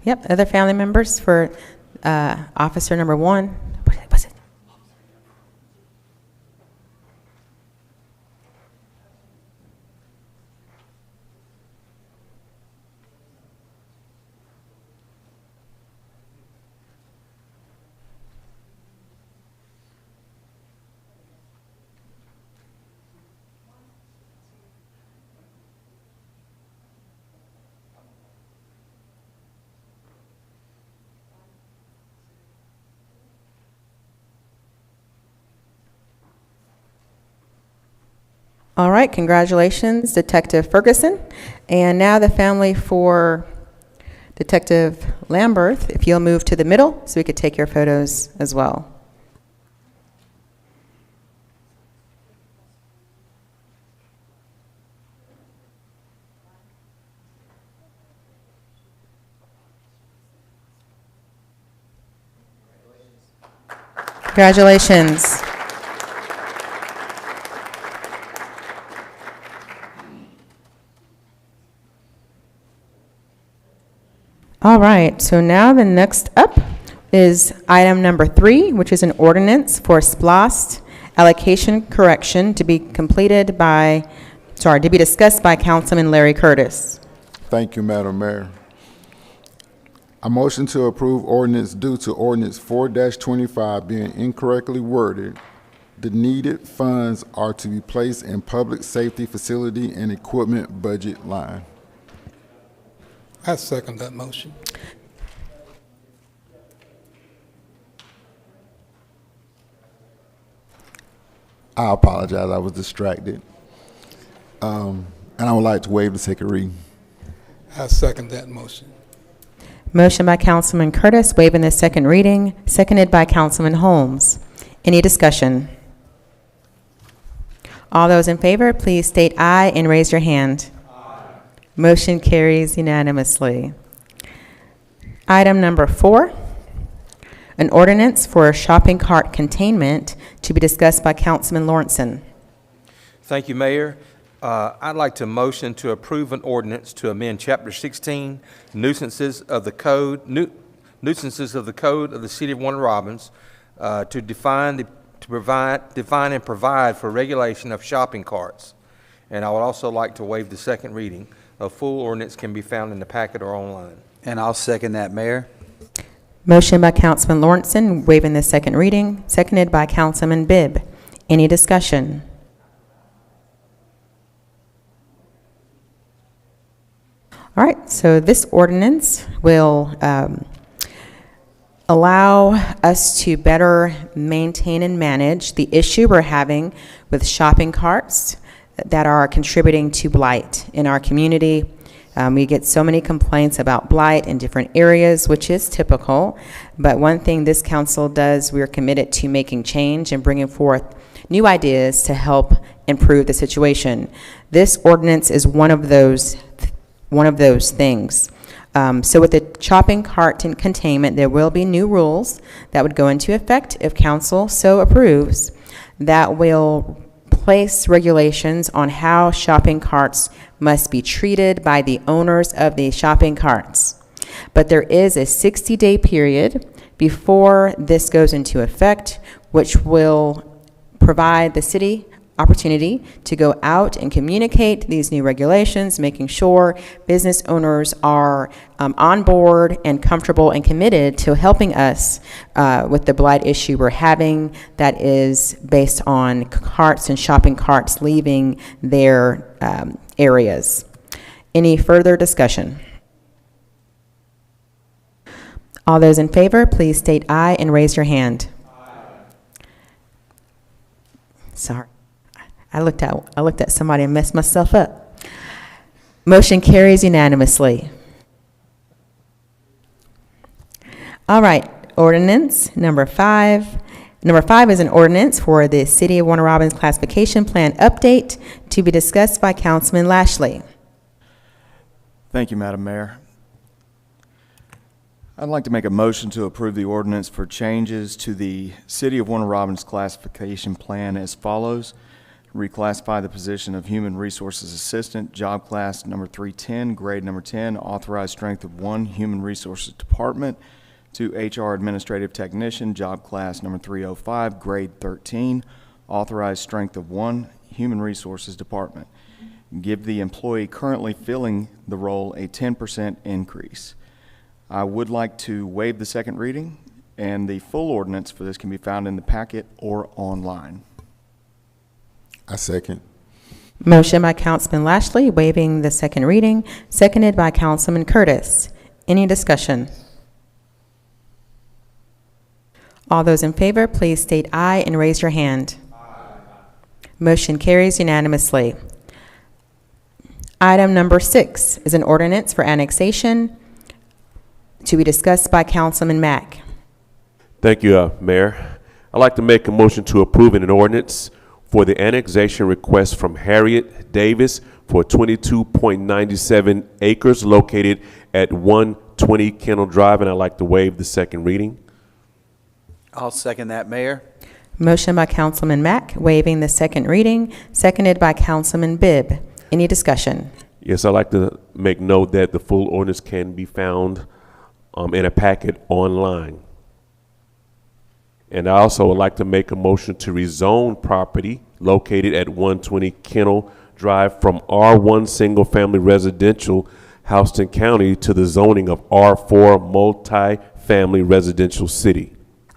S2: Yep, other family members for officer number 1. What was it? All right, congratulations, Detective Ferguson. And now the family for Detective Lamberth, if you'll move to the middle so we could take your photos as well. Congratulations. All right, so now the next up is item number 3, which is an ordinance for SPLOST allocation correction to be discussed by Councilman Larry Curtis.
S17: Thank you, Madam Mayor. I motion to approve ordinance due to ordinance 4-25 being incorrectly worded. The needed funds are to be placed in public safety facility and equipment budget line.
S16: I second that motion.
S17: I apologize, I was distracted. And I would like to waive the second reading.
S16: I second that motion.
S2: Motion by Councilman Curtis, waiving the second reading, seconded by Councilman Holmes. Any discussion? All those in favor, please state aye and raise your hand. Aye. Motion carries unanimously. Item number 4, an ordinance for shopping cart containment to be discussed by Councilman Lawrenson.
S18: Thank you, Mayor. I'd like to motion to approve an ordinance to amend Chapter 16, nuisances of the code of the City of Warner Robins, to define and provide for regulation of shopping carts. And I would also like to waive the second reading. A full ordinance can be found in the packet or online.
S1: And I'll second that, Mayor.
S2: Motion by Councilman Lawrenson, waiving the second reading, seconded by Councilman Bibb. Any discussion? All right, so this ordinance will allow us to better maintain and manage the issue we're having with shopping carts that are contributing to blight in our community. We get so many complaints about blight in different areas, which is typical. But one thing this council does, we're committed to making change and bringing forth new ideas to help improve the situation. This ordinance is one of those things. So with the shopping cart containment, there will be new rules that would go into effect if council so approves that will place regulations on how shopping carts must be treated by the owners of the shopping carts. But there is a 60-day period before this goes into effect, which will provide the city opportunity to go out and communicate these new regulations, making sure business owners are on board and comfortable and committed to helping us with the blight issue we're having that is based on carts and shopping carts leaving their areas. Any further discussion? All those in favor, please state aye and raise your hand. Aye. Sorry. I looked at somebody and messed myself up. Motion carries unanimously. All right, ordinance number 5. Number 5 is an ordinance for the City of Warner Robins classification plan update to be discussed by Councilman Lashley.
S19: Thank you, Madam Mayor. I'd like to make a motion to approve the ordinance for changes to the City of Warner Robins classification plan as follows. Reclassify the position of Human Resources Assistant, job class number 310, grade number 10, authorized strength of 1, Human Resources Department, to HR Administrative Technician, job class number 305, grade 13, authorized strength of 1, Human Resources Department. Give the employee currently filling the role a 10% increase. I would like to waive the second reading, and the full ordinance for this can be found in the packet or online.
S17: I second.
S2: Motion by Councilman Lashley, waiving the second reading, seconded by Councilman Curtis. Any discussion? All those in favor, please state aye and raise your hand. Aye. Motion carries unanimously. Item number 6 is an ordinance for annexation to be discussed by Councilman Mack.
S3: Thank you, Mayor. I'd like to make a motion to approve an ordinance for the annexation request from Harriet Davis for 22.97 acres located at 120 Kennel Drive, and I'd like to waive the second reading.
S1: I'll second that, Mayor.
S2: Motion by Councilman Mack, waiving the second reading, seconded by Councilman Bibb. Any discussion?
S3: Yes, I'd like to make note that the full ordinance can be found in a packet online. And I also would like to make a motion to rezone property located at 120 Kennel Drive from R1 Single Family Residential, Houston County, to the zoning of R4 Multi-Family Residential City.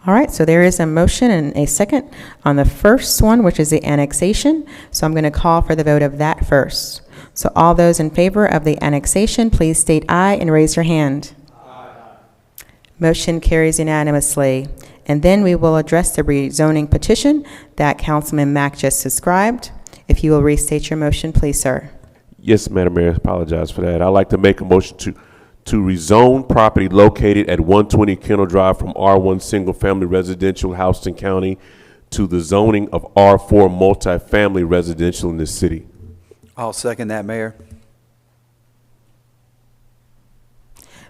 S2: All right, so there is a motion and a second on the first one, which is the annexation. So I'm going to call for the vote of that first. So all those in favor of the annexation, please state aye and raise your hand. Aye. Motion carries unanimously. And then we will address the rezoning petition that Councilman Mack just described. If you will restate your motion, please, sir.
S3: Yes, Madam Mayor, I apologize for that. I'd like to make a motion to rezone property located at 120 Kennel Drive from R1 Single Family Residential, Houston County, to the zoning of R4 Multi-Family Residential in this city.
S1: I'll second that, Mayor.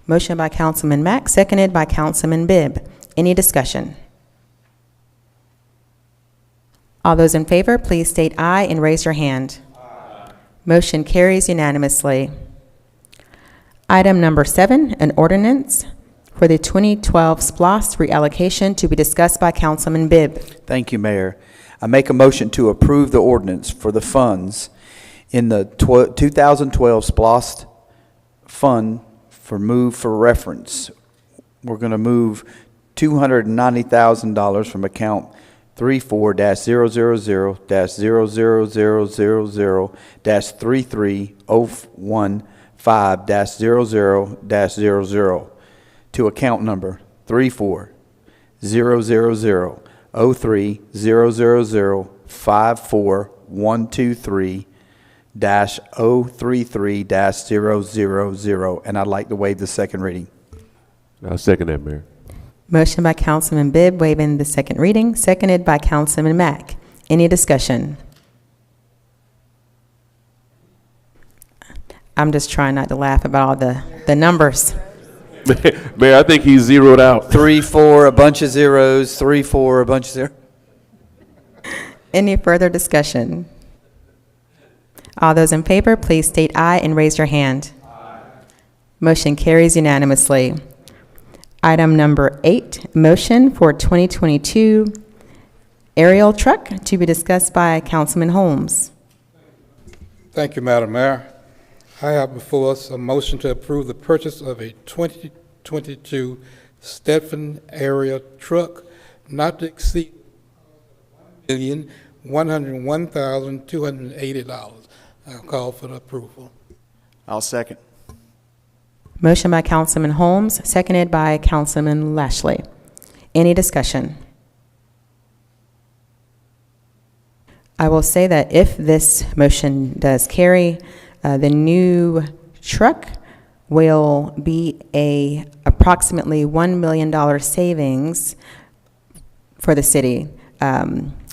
S2: Motion by Councilman Mack, seconded by Councilman Bibb. Any discussion? All those in favor, please state aye and raise your hand. Aye. Motion carries unanimously. Item number 7, an ordinance for the 2012 SPLOST reallocation to be discussed by Councilman Bibb.
S1: Thank you, Mayor. I make a motion to approve the ordinance for the funds in the 2012 SPLOST fund for move for reference. We're going to move $290,000 from account 34-000-000-33015-00-00 to account number 34-000-54123-033-000, and I'd like to waive the second reading.
S3: I'll second that, Mayor.
S2: Motion by Councilman Bibb, waiving the second reading, seconded by Councilman Mack. Any discussion? I'm just trying not to laugh about all the numbers.
S3: Mayor, I think he's zeroed out.
S1: 3-4, a bunch of zeros, 3-4, a bunch of zeros.
S2: Any further discussion? All those in favor, please state aye and raise your hand. Aye. Motion carries unanimously. Item number 8, motion for 2022 aerial truck to be discussed by Councilman Holmes.
S16: Thank you, Madam Mayor. I have before us a motion to approve the purchase of a 2022 Stedford aerial truck not to exceed $1,101,280. I'll call for the approval.
S19: I'll second.
S2: Motion by Councilman Holmes, seconded by Councilman Lashley. Any discussion? I will say that if this motion does carry, the new truck will be a approximately $1 million savings for the city.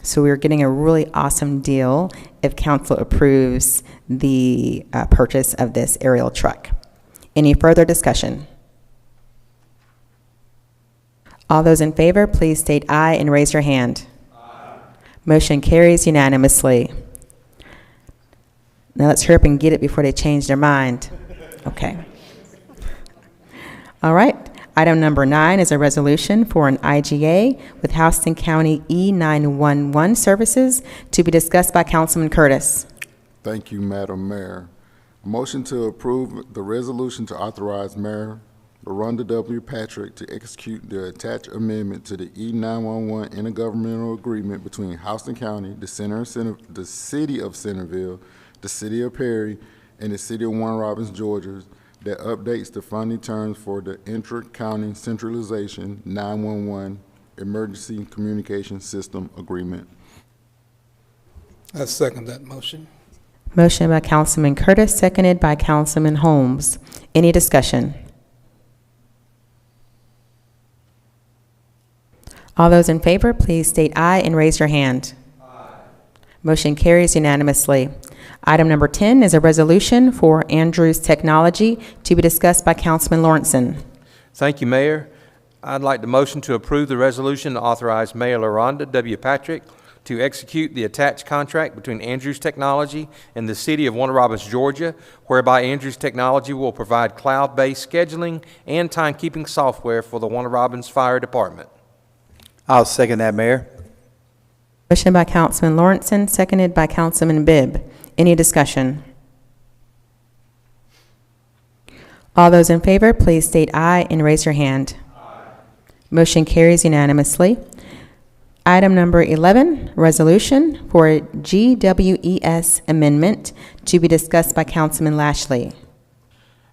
S2: So we're getting a really awesome deal if council approves the purchase of this aerial truck. Any further discussion? All those in favor, please state aye and raise your hand. Aye. Motion carries unanimously. Now let's hurry up and get it before they change their mind. Okay. All right. Item number 9 is a resolution for an IGA with Houston County E911 services to be discussed by Councilman Curtis.
S17: Thank you, Madam Mayor. A motion to approve the resolution to authorize Mayor LaRonda W. Patrick to execute the attached amendment to the E911 intergovernmental agreement between Houston County, the City of Centerville, the City of Perry, and the City of Warner Robins, Georgia, that updates the funding terms for the intra-county centralization 911 emergency communication system agreement.
S16: I second that motion.
S2: Motion by Councilman Curtis, seconded by Councilman Holmes. Any discussion? All those in favor, please state aye and raise your hand. Aye. Motion carries unanimously. Item number 10 is a resolution for Andrews Technology to be discussed by Councilman Lawrenson.
S18: Thank you, Mayor. I'd like the motion to approve the resolution to authorize Mayor LaRonda W. Patrick to execute the attached contract between Andrews Technology and the City of Warner Robins, Georgia, whereby Andrews Technology will provide cloud-based scheduling and timekeeping software for the Warner Robins Fire Department.
S1: I'll second that, Mayor.
S2: Motion by Councilman Lawrenson, seconded by Councilman Bibb. Any discussion? All those in favor, please state aye and raise your hand. Aye. Motion carries unanimously. Item number 11, resolution for GWES amendment to be discussed by Councilman Lashley.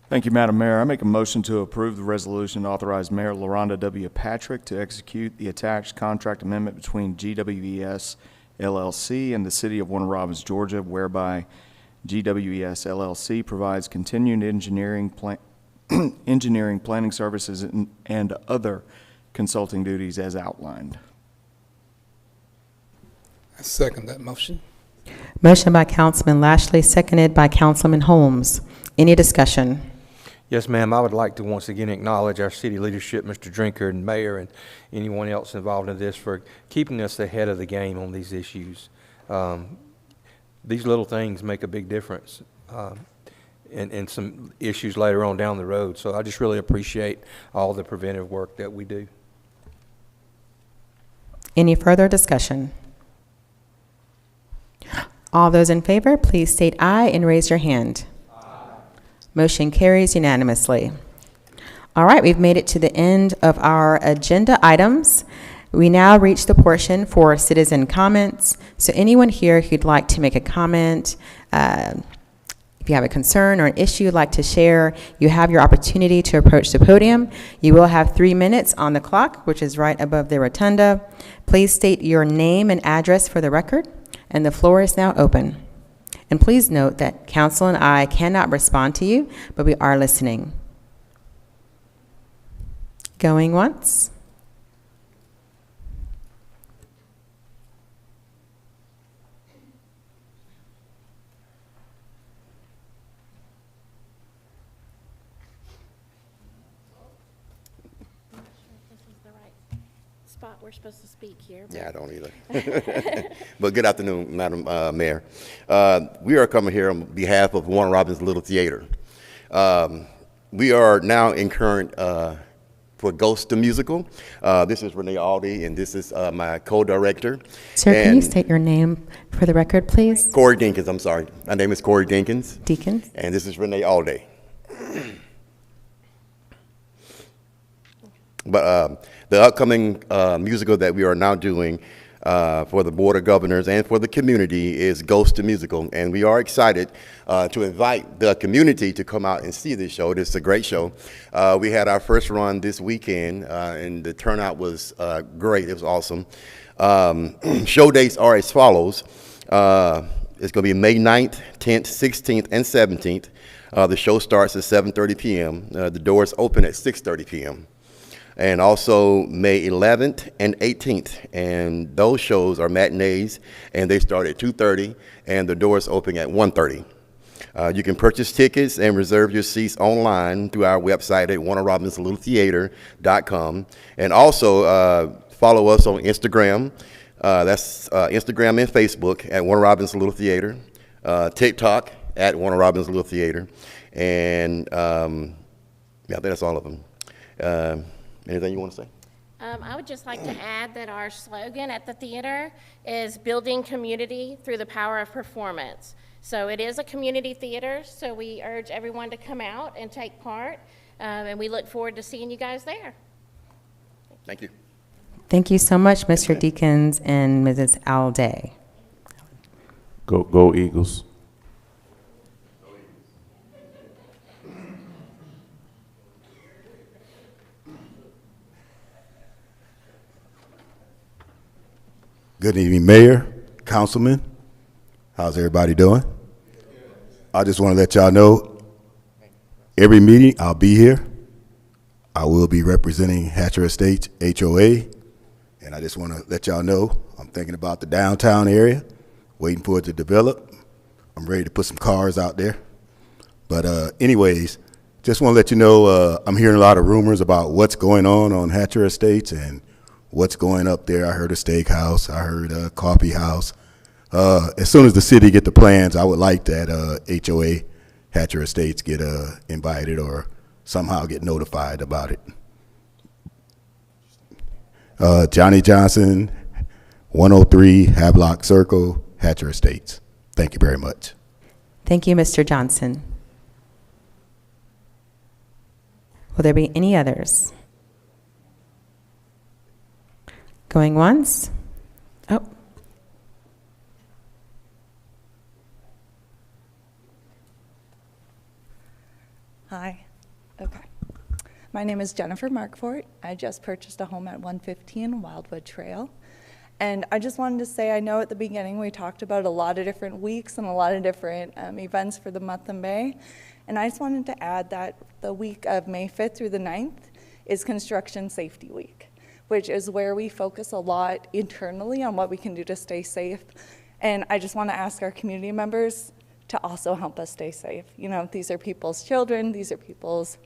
S19: Thank you, Madam Mayor. I make a motion to approve the resolution to authorize Mayor LaRonda W. Patrick to execute the attached contract amendment between GWES LLC and the City of Warner Robins, Georgia, whereby GWES LLC provides continued engineering, planning services, and other consulting duties as outlined.
S16: I second that motion.
S2: Motion by Councilman Lashley, seconded by Councilman Holmes. Any discussion?
S18: Yes, ma'am. I would like to once again acknowledge our city leadership, Mr. Drinker and Mayor, and anyone else involved in this for keeping us ahead of the game on these issues. These little things make a big difference in some issues later on down the road. So I just really appreciate all the preventive work that we do.
S2: Any further discussion? All those in favor, please state aye and raise your hand. Motion carries unanimously. All right, we've made it to the end of our agenda items. We now reach the portion for citizen comments. So anyone here who'd like to make a comment, if you have a concern or an issue you'd like to share, you have your opportunity to approach the podium. You will have 3 minutes on the clock, which is right above the rotunda. Please state your name and address for the record, and the floor is now open. And please note that council and I cannot respond to you, but we are listening. Going once.
S20: We're supposed to speak here.
S21: Yeah, I don't either. But good afternoon, Madam Mayor. We are coming here on behalf of Warner Robins Little Theater. We are now in current for Ghost the Musical. This is Renee Aldi, and this is my co-director.
S2: Sir, can you state your name for the record, please?
S21: Corey Dinkins, I'm sorry. My name is Corey Dinkins.
S2: Deacons.
S21: And this is Renee Aldi. But the upcoming musical that we are now doing for the Board of Governors and for the community is Ghost the Musical. And we are excited to invite the community to come out and see this show. This is a great show. We had our first run this weekend, and the turnout was great. It was awesome. Show dates are as follows. It's going to be May 9th, 10th, 16th, and 17th. The show starts at 7:30 p.m. The doors open at 6:30 p.m. And also May 11th and 18th. And those shows are matinees, and they start at 2:30, and the doors open at 1:30. You can purchase tickets and reserve your seats online through our website at WarnerRobinsLittleTheater.com. And also follow us on Instagram. That's Instagram and Facebook at Warner Robins Little Theater. TikTok at Warner Robins Little Theater. And yeah, I think that's all of them. Anything you want to say?
S20: I would just like to add that our slogan at the theater is building community through the power of performance. So it is a community theater, so we urge everyone to come out and take part, and we look forward to seeing you guys there.
S21: Thank you.
S2: Thank you so much, Mr. Deacons and Mrs. Alday.
S3: Go Eagles.
S22: Good evening, Mayor, Councilman,
S5: How's everybody doing? I just want to let y'all know, every meeting I'll be here. I will be representing Hatcher Estates HOA, and I just want to let y'all know I'm thinking about the downtown area, waiting for it to develop. I'm ready to put some cars out there. But anyways, just want to let you know I'm hearing a lot of rumors about what's going on Hatcher Estates and what's going up there. I heard a steakhouse. I heard a coffee house. As soon as the city get the plans, I would like that HOA, Hatcher Estates, get invited or somehow get notified about it. Johnny Johnson, 103 Havelock Circle, Hatcher Estates. Thank you very much.
S2: Thank you, Mr. Johnson. Will there be any others? Going once? Oh.
S22: Hi. Okay. My name is Jennifer Markfort. I just purchased a home at 115 Wildwood Trail. And I just wanted to say, I know at the beginning we talked about a lot of different weeks and a lot of different events for the month of May. And I just wanted to add that the week of May 5th through the 9th is Construction Safety Week, which is where we focus a lot internally on what we can do to stay safe. And I just want to ask our community members to also help us stay safe. You know, these are people's children, these are people's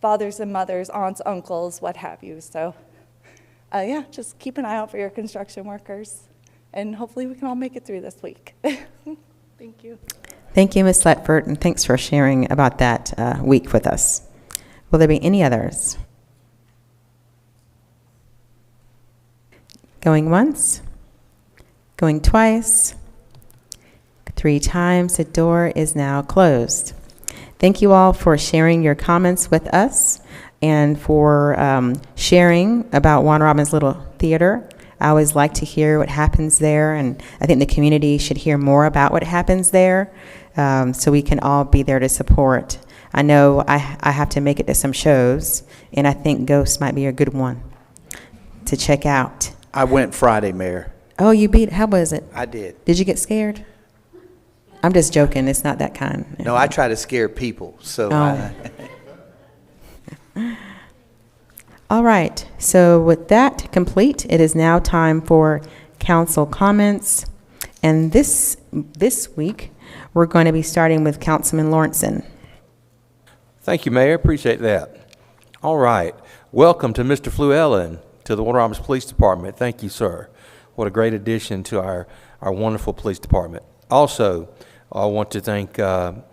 S22: fathers and mothers, aunts, uncles, what have you. So yeah, just keep an eye out for your construction workers, and hopefully we can all make it through this week. Thank you.
S2: Thank you, Ms. Letford, and thanks for sharing about that week with us. Will there be any others? Going once? Going twice? 3 times. The door is now closed. Thank you all for sharing your comments with us and for sharing about Warner Robins Little Theater. I always like to hear what happens there, and I think the community should hear more about what happens there, so we can all be there to support. I know I have to make it to some shows, and I think Ghost might be a good one to check out.
S1: I went Friday, Mayor.
S2: Oh, you beat, how was it?
S1: I did.
S2: Did you get scared? I'm just joking, it's not that kind.
S1: No, I try to scare people, so.
S2: Oh. All right, so with that complete, it is now time for council comments. And this week, we're going to be starting with Councilman Lawrenson.
S18: Thank you, Mayor. Appreciate that. All right. Welcome to Mr. Fluellen to the Warner Robins Police Department. Thank you, sir. What a great addition to our wonderful police department. Also, I want to thank and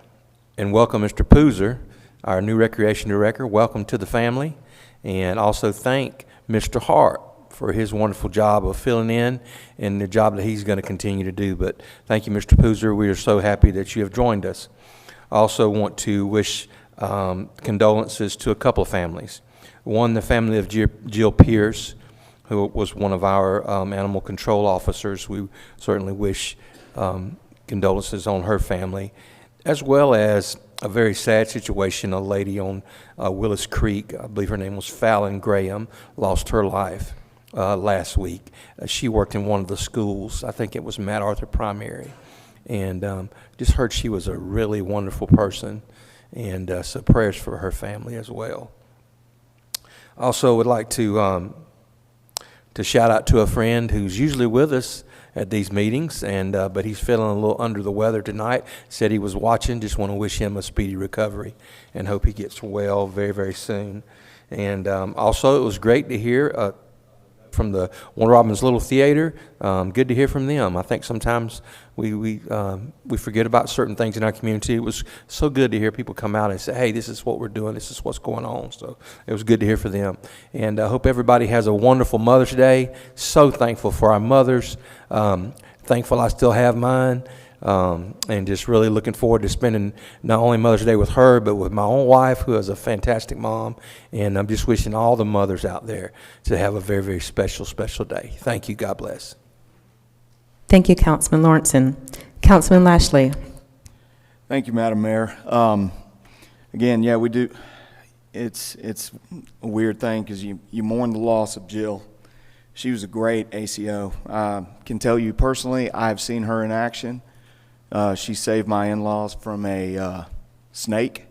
S18: welcome Mr. Poozer, our new recreation director. Welcome to the family. And also thank Mr. Hart for his wonderful job of filling in and the job that he's going to continue to do. But thank you, Mr. Poozer. We are so happy that you have joined us. I also want to wish condolences to a couple of families. One, the family of Jill Pierce, who was one of our animal control officers. We certainly wish condolences on her family, as well as a very sad situation. A lady on Willis Creek, I believe her name was Fallon Graham, lost her life last week. She worked in one of the schools. I think it was Matt Arthur Primary. And just heard she was a really wonderful person. And so prayers for her family as well. Also would like to shout out to a friend who's usually with us at these meetings, and but he's feeling a little under the weather tonight. Said he was watching. Just want to wish him a speedy recovery and hope he gets well very, very soon. And also, it was great to hear from the Warner Robins Little Theater. Good to hear from them. I think sometimes we forget about certain things in our community. It was so good to hear people come out and say, hey, this is what we're doing. This is what's going on. So it was good to hear from them. And I hope everybody has a wonderful Mother's Day. So thankful for our mothers. Thankful I still have mine. And just really looking forward to spending not only Mother's Day with her, but with my own wife, who is a fantastic mom. And I'm just wishing all the mothers out there to have a very, very special, special day. Thank you. God bless.
S2: Thank you, Councilman Lawrenson. Councilman Lashley.
S19: Thank you, Madam Mayor. Again, yeah, we do. It's a weird thing because you mourn the loss of Jill. She was a great ACO. I can tell you personally, I've seen her in action. She saved my in-laws from a snake.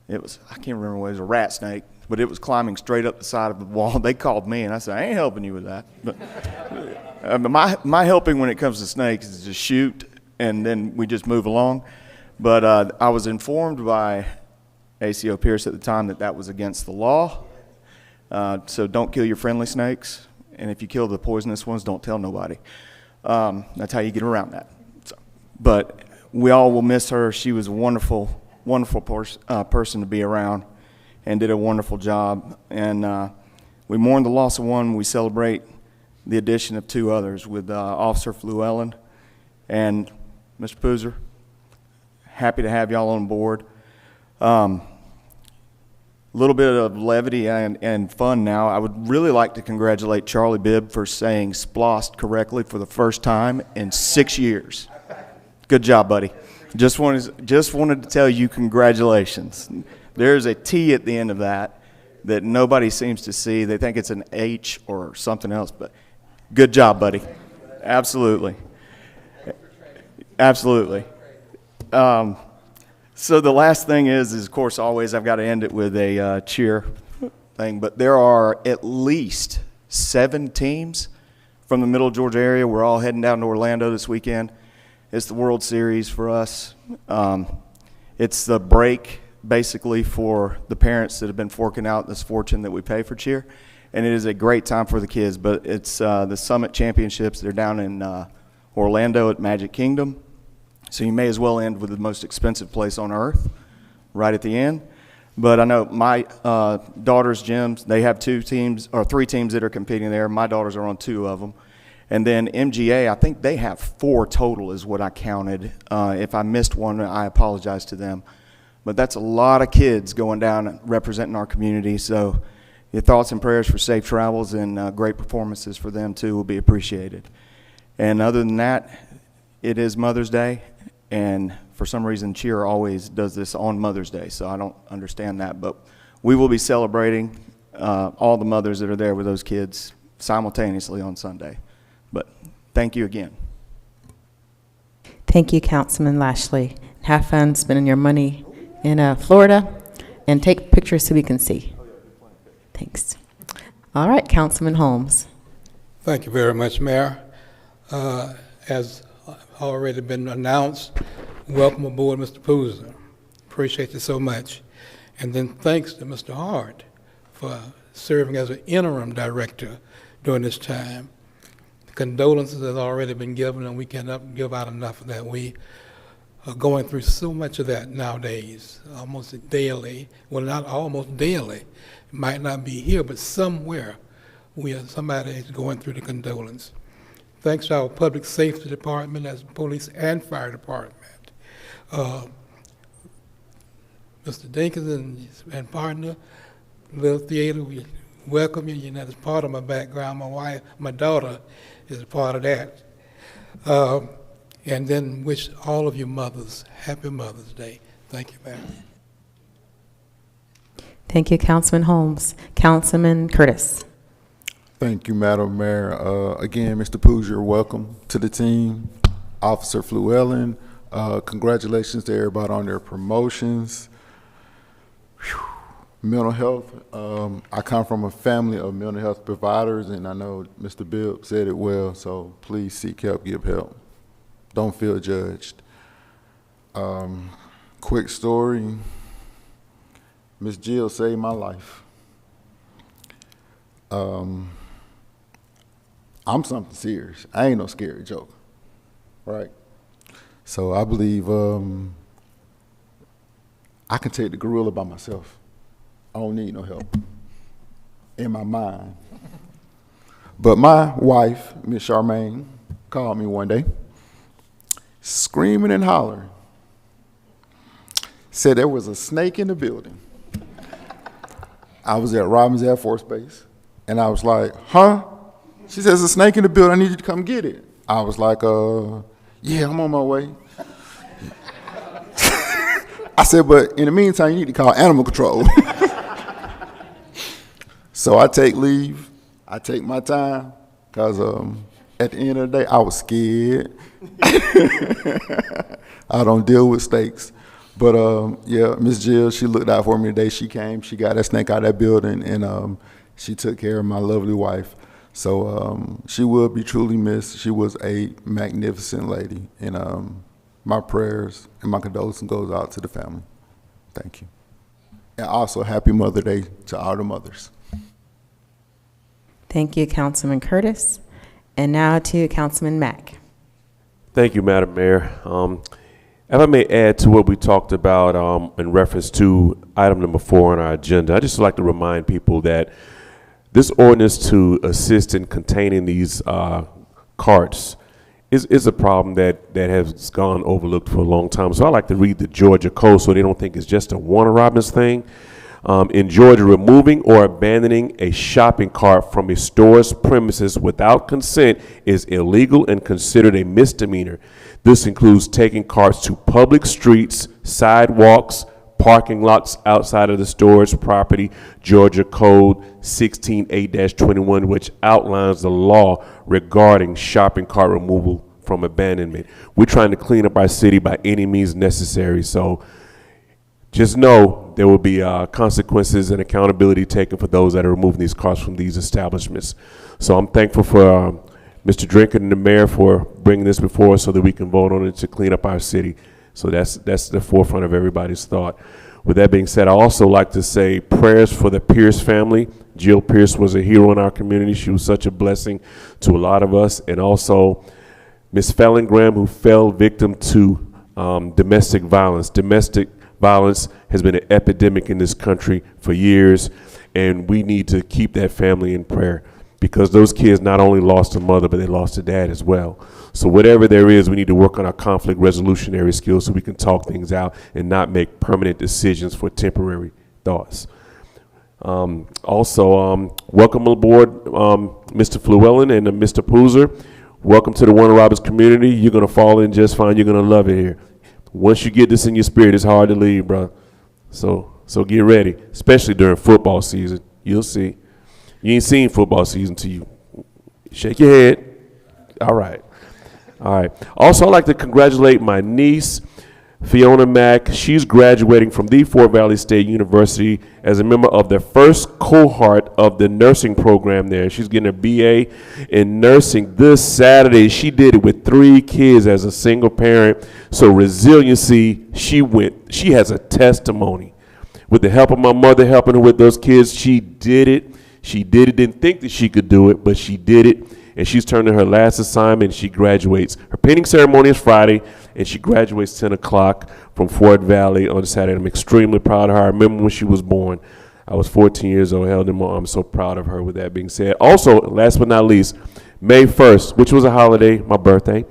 S19: It was, I can't remember what it was, a rat snake, but it was climbing straight up the side of the wall. They called me, and I said, I ain't helping you with that. But my helping when it comes to snakes is to shoot, and then we just move along. But I was informed by ACO Pierce at the time that that was against the law. So don't kill your friendly snakes, and if you kill the poisonous ones, don't tell nobody. That's how you get around that. So, but we all will miss her. She was a wonderful person to be around and did a wonderful job. And we mourn the loss of one. We celebrate the addition of two others with Officer Flewellen and Mr. Poozer. Happy to have y'all on board. A little bit of levity and fun now. I would really like to congratulate Charlie Bibb for saying splost correctly for the first time in 6 years. Good job, buddy. Just wanted to tell you congratulations. There's a T at the end of that nobody seems to see. They think it's an H or something else, but good job, buddy. Absolutely. Absolutely. So the last thing is of course, always I've got to end it with a cheer thing, but there are at least 7 teams from the Middle Georgia area. We're all heading down to Orlando this weekend. It's the World Series for us. It's the break, basically, for the parents that have been forking out this fortune that we pay for cheer, and it is a great time for the kids. But it's the Summit Championships. They're down in Orlando at Magic Kingdom, so you may as well end with the most expensive place on earth right at the end. But I know my daughter's gyms, they have 2 teams or 3 teams that are competing there. My daughters are on 2 of them. And then MGA, I think they have 4 total is what I counted. If I missed one, I apologize to them. But that's a lot of kids going down and representing our community. So your thoughts and prayers for safe travels and great performances for them too will be appreciated. And other than that, it is Mother's Day. And for some reason, Cheer always does this on Mother's Day. So I don't understand that. But we will be celebrating all the mothers that are there with those kids simultaneously on Sunday. But thank you again.
S2: Thank you, Councilman Lashley. Have fun spending your money in Florida, and take pictures so we can see. Thanks. All right, Councilman Holmes.
S16: Thank you very much, Mayor. As already been announced, welcome aboard, Mr. Poozer. Appreciate you so much. And then thanks to Mr. Hart for serving as an interim director during this time. Condolences has already been given, and we cannot give out enough of that. We are going through so much of that nowadays, almost daily. Well, not almost daily. It might not be here, but somewhere somebody is going through the condolence. Thanks to our public safety department, as police and fire department. Mr. Dinkins and partner, Little Theater, we welcome you. You know, that's part of my background. My daughter is a part of that. And then wish all of you mothers happy Mother's Day. Thank you, ma'am.
S2: Thank you, Councilman Holmes. Councilman Curtis.
S17: Thank you, Madam Mayor. Again, Mr. Poozer, welcome to the team. Officer Flewellen, congratulations to everybody on their promotions. Whew. Mental health, I come from a family of mental health providers, and I know Mr. Bibb said it well, so please seek help, give help. Don't feel judged. Quick story, Miss Jill saved my life. I'm something serious. I ain't no scary joke, right? So I believe I can take the gorilla by myself. I don't need no help in my mind. But my wife, Miss Charmaine, called me one day, screaming and hollering. Said there was a snake in the building. I was at Robbins Air Force Base, and I was like, huh? She says, there's a snake in the building, I need you to come get it. I was like, yeah, I'm on my way. I said, but in the meantime, you need to call animal control. So I take leave, I take my time, because At the end of the day, I was scared. I don't deal with snakes. But yeah, Miss Jill, she looked out for me today. She came, she got that snake out of that building, and she took care of my lovely wife. So she will be truly missed. She was a magnificent lady, and my prayers and my condolences goes out to the family. Thank you. And also, happy Mother Day to all the mothers.
S2: Thank you, Councilman Curtis. And now to Councilman Mack.
S3: Thank you, Madam Mayor. If I may add to what we talked about in reference to item number 4 on our agenda, I'd just like to remind people that this ordinance to assist in containing these carts is a problem that has gone overlooked for a long time. So I like to read the Georgia Code so they don't think it's just a Warner Robins thing. In Georgia, removing or abandoning a shopping cart from a store's premises without consent is illegal and considered a misdemeanor. This includes taking carts to public streets, sidewalks, parking lots outside of the store's property. Georgia Code 16:8-21, which outlines the law regarding shopping cart removal from abandonment. We're trying to clean up our city by any means necessary. So just know there will be consequences and accountability taken for those that are removing these carts from these establishments. So I'm thankful for Mr. Drinker and the mayor for bringing this before us so that we can vote on it to clean up our city. So that's the forefront of everybody's thought. With that being said, I also like to say prayers for the Pierce family. Jill Pierce was a hero in our community. She was such a blessing to a lot of us. And also Ms. Fallon Graham, who fell victim to domestic violence. Domestic violence has been an epidemic in this country for years, and we need to keep that family in prayer because those kids not only lost a mother, but they lost a dad as well. So whatever there is, we need to work on our conflict resolutionary skills so we can talk things out and not make permanent decisions for temporary thoughts. Also, welcome aboard Mr. Flewellen and Mr. Poozer. Welcome to the Warner Robins community. You're going to fall in just fine. You're going to love it here. Once you get this in your spirit, it's hard to leave, bro. So get ready, especially during football season. You'll see. You ain't seen football season till you shake your head. All right. Also, I'd like to congratulate my niece, Fiona Mack. She's graduating from the Fort Valley State University as a member of the first cohort of the nursing program there. She's getting a BA in nursing this Saturday. She did it with 3 kids as a single parent. So resiliency, she has a testimony. With the help of my mother helping her with those kids, she did it. Didn't think that she could do it, but she did it. And she's turning her last assignment. She graduates. Her painting ceremony is Friday, and she graduates 10 o'clock from Fort Valley on Saturday. I'm extremely proud of her. I remember when she was born. I was 14 years old, held in my arms. So proud of her with that being said. Also, last but not least, May 1st, which was a holiday, my birthday,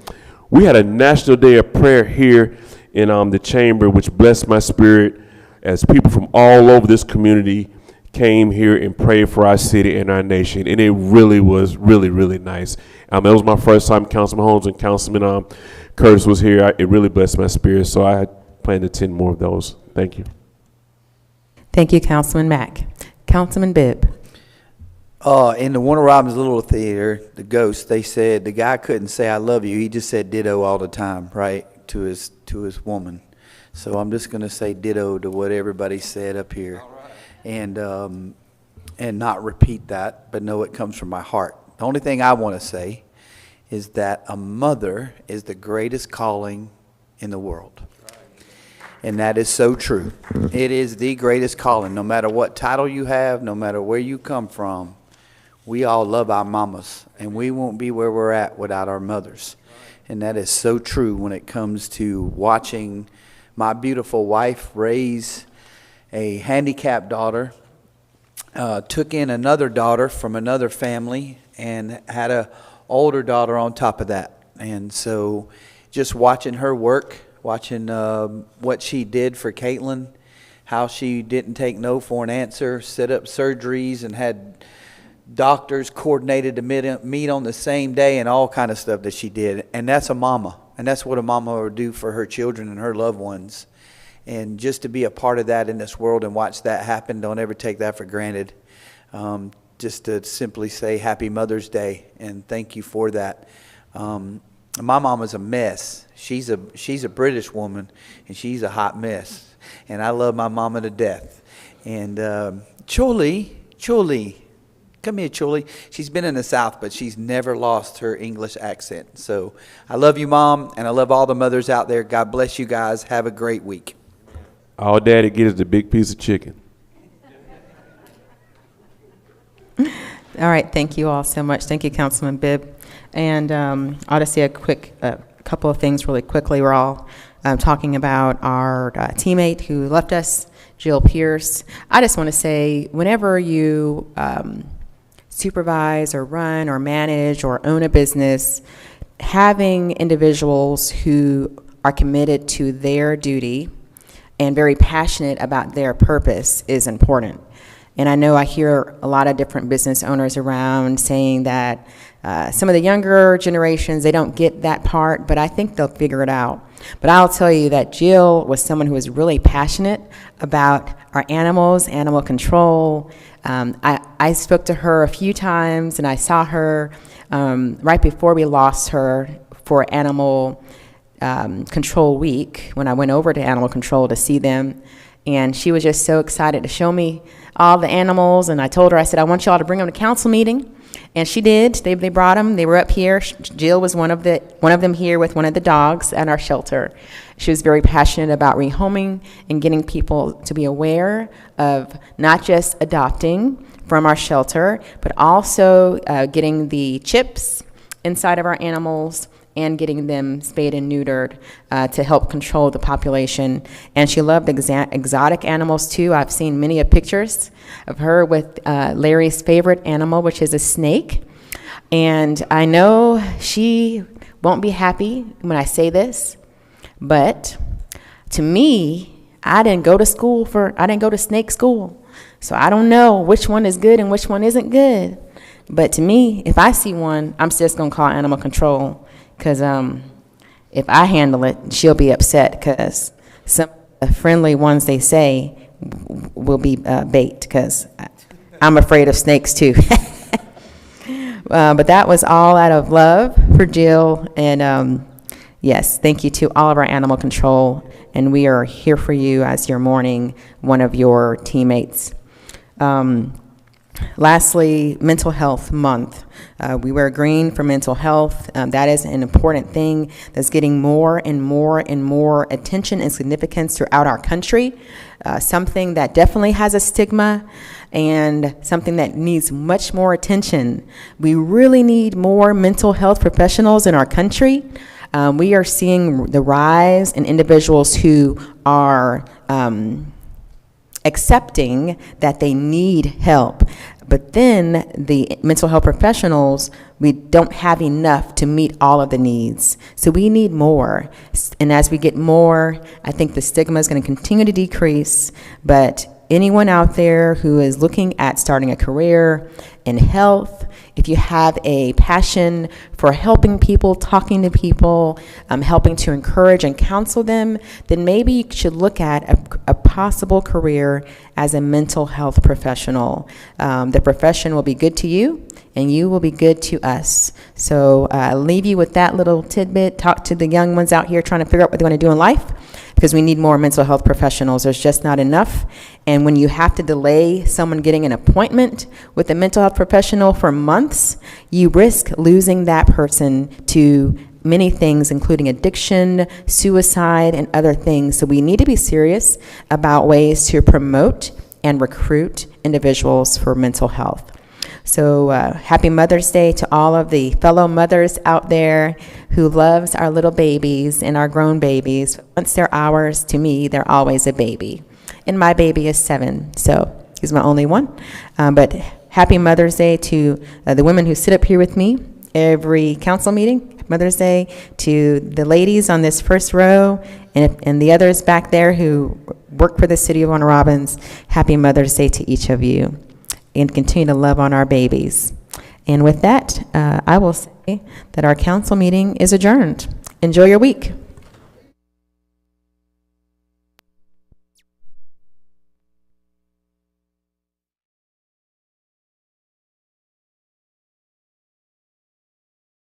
S3: we had a National Day of Prayer here in the chamber, which blessed my spirit as people from all over this community came here and prayed for our city and our nation, and it really was really nice. It was my first time. Councilman Holmes and Councilman Curtis was here. It really blessed my spirit, so I plan to attend more of those. Thank you.
S2: Thank you, Councilman Mack. Councilman Bibb.
S1: In the Warner Robins Little Theater, the Ghost, they said the guy couldn't say "I love you." He just said "ditto" all the time, right, to his woman. So I'm just going to say ditto to what everybody said up here. And not repeat that, but know it comes from my heart. The only thing I want to say is that a mother is the greatest calling in the world. And that is so true. It is the greatest calling. No matter what title you have, no matter where you come from, we all love our mamas, and we won't be where we're at without our mothers. And that is so true when it comes to watching my beautiful wife raise a handicapped daughter, took in another daughter from another family, and had a older daughter on top of that. And so just watching her work, watching what she did for Caitlin, how she didn't take no for an answer, set up surgeries and had doctors coordinated to meet on the same day and all kind of stuff that she did. And that's a mama. And that's what a mama would do for her children and her loved ones. And just to be a part of that in this world and watch that happen, don't ever take that for granted. just to simply say Happy Mother's Day, and thank you for that. My mom is a mess. She's a British woman, and she's a hot mess. And I love my mama to death. And Choli, come here, Choli. She's been in the South, but she's never lost her English accent. So I love you, Mom, and I love all the mothers out there. God bless you guys. Have a great week.
S3: All Daddy gets is a big piece of chicken.
S2: All right, thank you all so much. Thank you, Councilman Bibb. And I'll just say a quick couple of things really quickly. We're all talking about our teammate who left us, Jill Pierce. I just want to say, whenever you supervise or run or manage or own a business, having individuals who are committed to their duty and very passionate about their purpose is important. And I know I hear a lot of different business owners around saying that some of the younger generations, they don't get that part, but I think they'll figure it out. But I'll tell you that Jill was someone who was really passionate about our animals, animal control. I spoke to her a few times, and I saw her right before we lost her for Animal Control Week, when I went over to Animal Control to see them. And she was just so excited to show me all the animals. And I told her, I said, I want y'all to bring them to council meeting. And she did. They brought them. They were up here. Jill was one of them here with one of the dogs at our shelter. She was very passionate about rehoming and getting people to be aware of not just adopting from our shelter, but also getting the chips inside of our animals and getting them spayed and neutered to help control the population. And she loved exotic animals too. I've seen many of pictures of her with Larry's favorite animal, which is a snake. And I know she won't be happy when I say this, but to me, I didn't go to snake school. So I don't know which one is good and which one isn't good. But to me, if I see one, I'm just gonna call animal control. Because if I handle it, she'll be upset, because some friendly ones, they say, will be bait, because I'm afraid of snakes too. But that was all out of love for Jill. And yes, thank you to all of our animal control. And we are here for you as you're mourning one of your teammates. Lastly, Mental Health Month. We wear green for mental health. That is an important thing that's getting more and more and more attention and significance throughout our country. Something that definitely has a stigma and something that needs much more attention. We really need more mental health professionals in our country. We are seeing the rise in individuals who are accepting that they need help. But then the mental health professionals, we don't have enough to meet all of the needs. So we need more. And as we get more, I think the stigma is going to continue to decrease. But anyone out there who is looking at starting a career in health, if you have a passion for helping people, talking to people, helping to encourage and counsel them, then maybe you should look at a possible career as a mental health professional. The profession will be good to you, and you will be good to us. So I'll leave you with that little tidbit. Talk to the young ones out here trying to figure out what they want to do in life, because we need more mental health professionals. There's just not enough. And when you have to delay someone getting an appointment with a mental health professional for months, you risk losing that person to many things, including addiction, suicide, and other things. So we need to be serious about ways to promote and recruit individuals for mental health. So happy Mother's Day to all of the fellow mothers out there who loves our little babies and our grown babies. Once they're ours, to me, they're always a baby. And my baby is 7, so he's my only one. But happy Mother's Day to the women who sit up here with me every council meeting. Mother's Day to the ladies on this first row and the others back there who work for the city of Warner Robins. Happy Mother's Day to each of you. And continue to love on our babies. And with that, I will say that our council meeting is adjourned. Enjoy your week.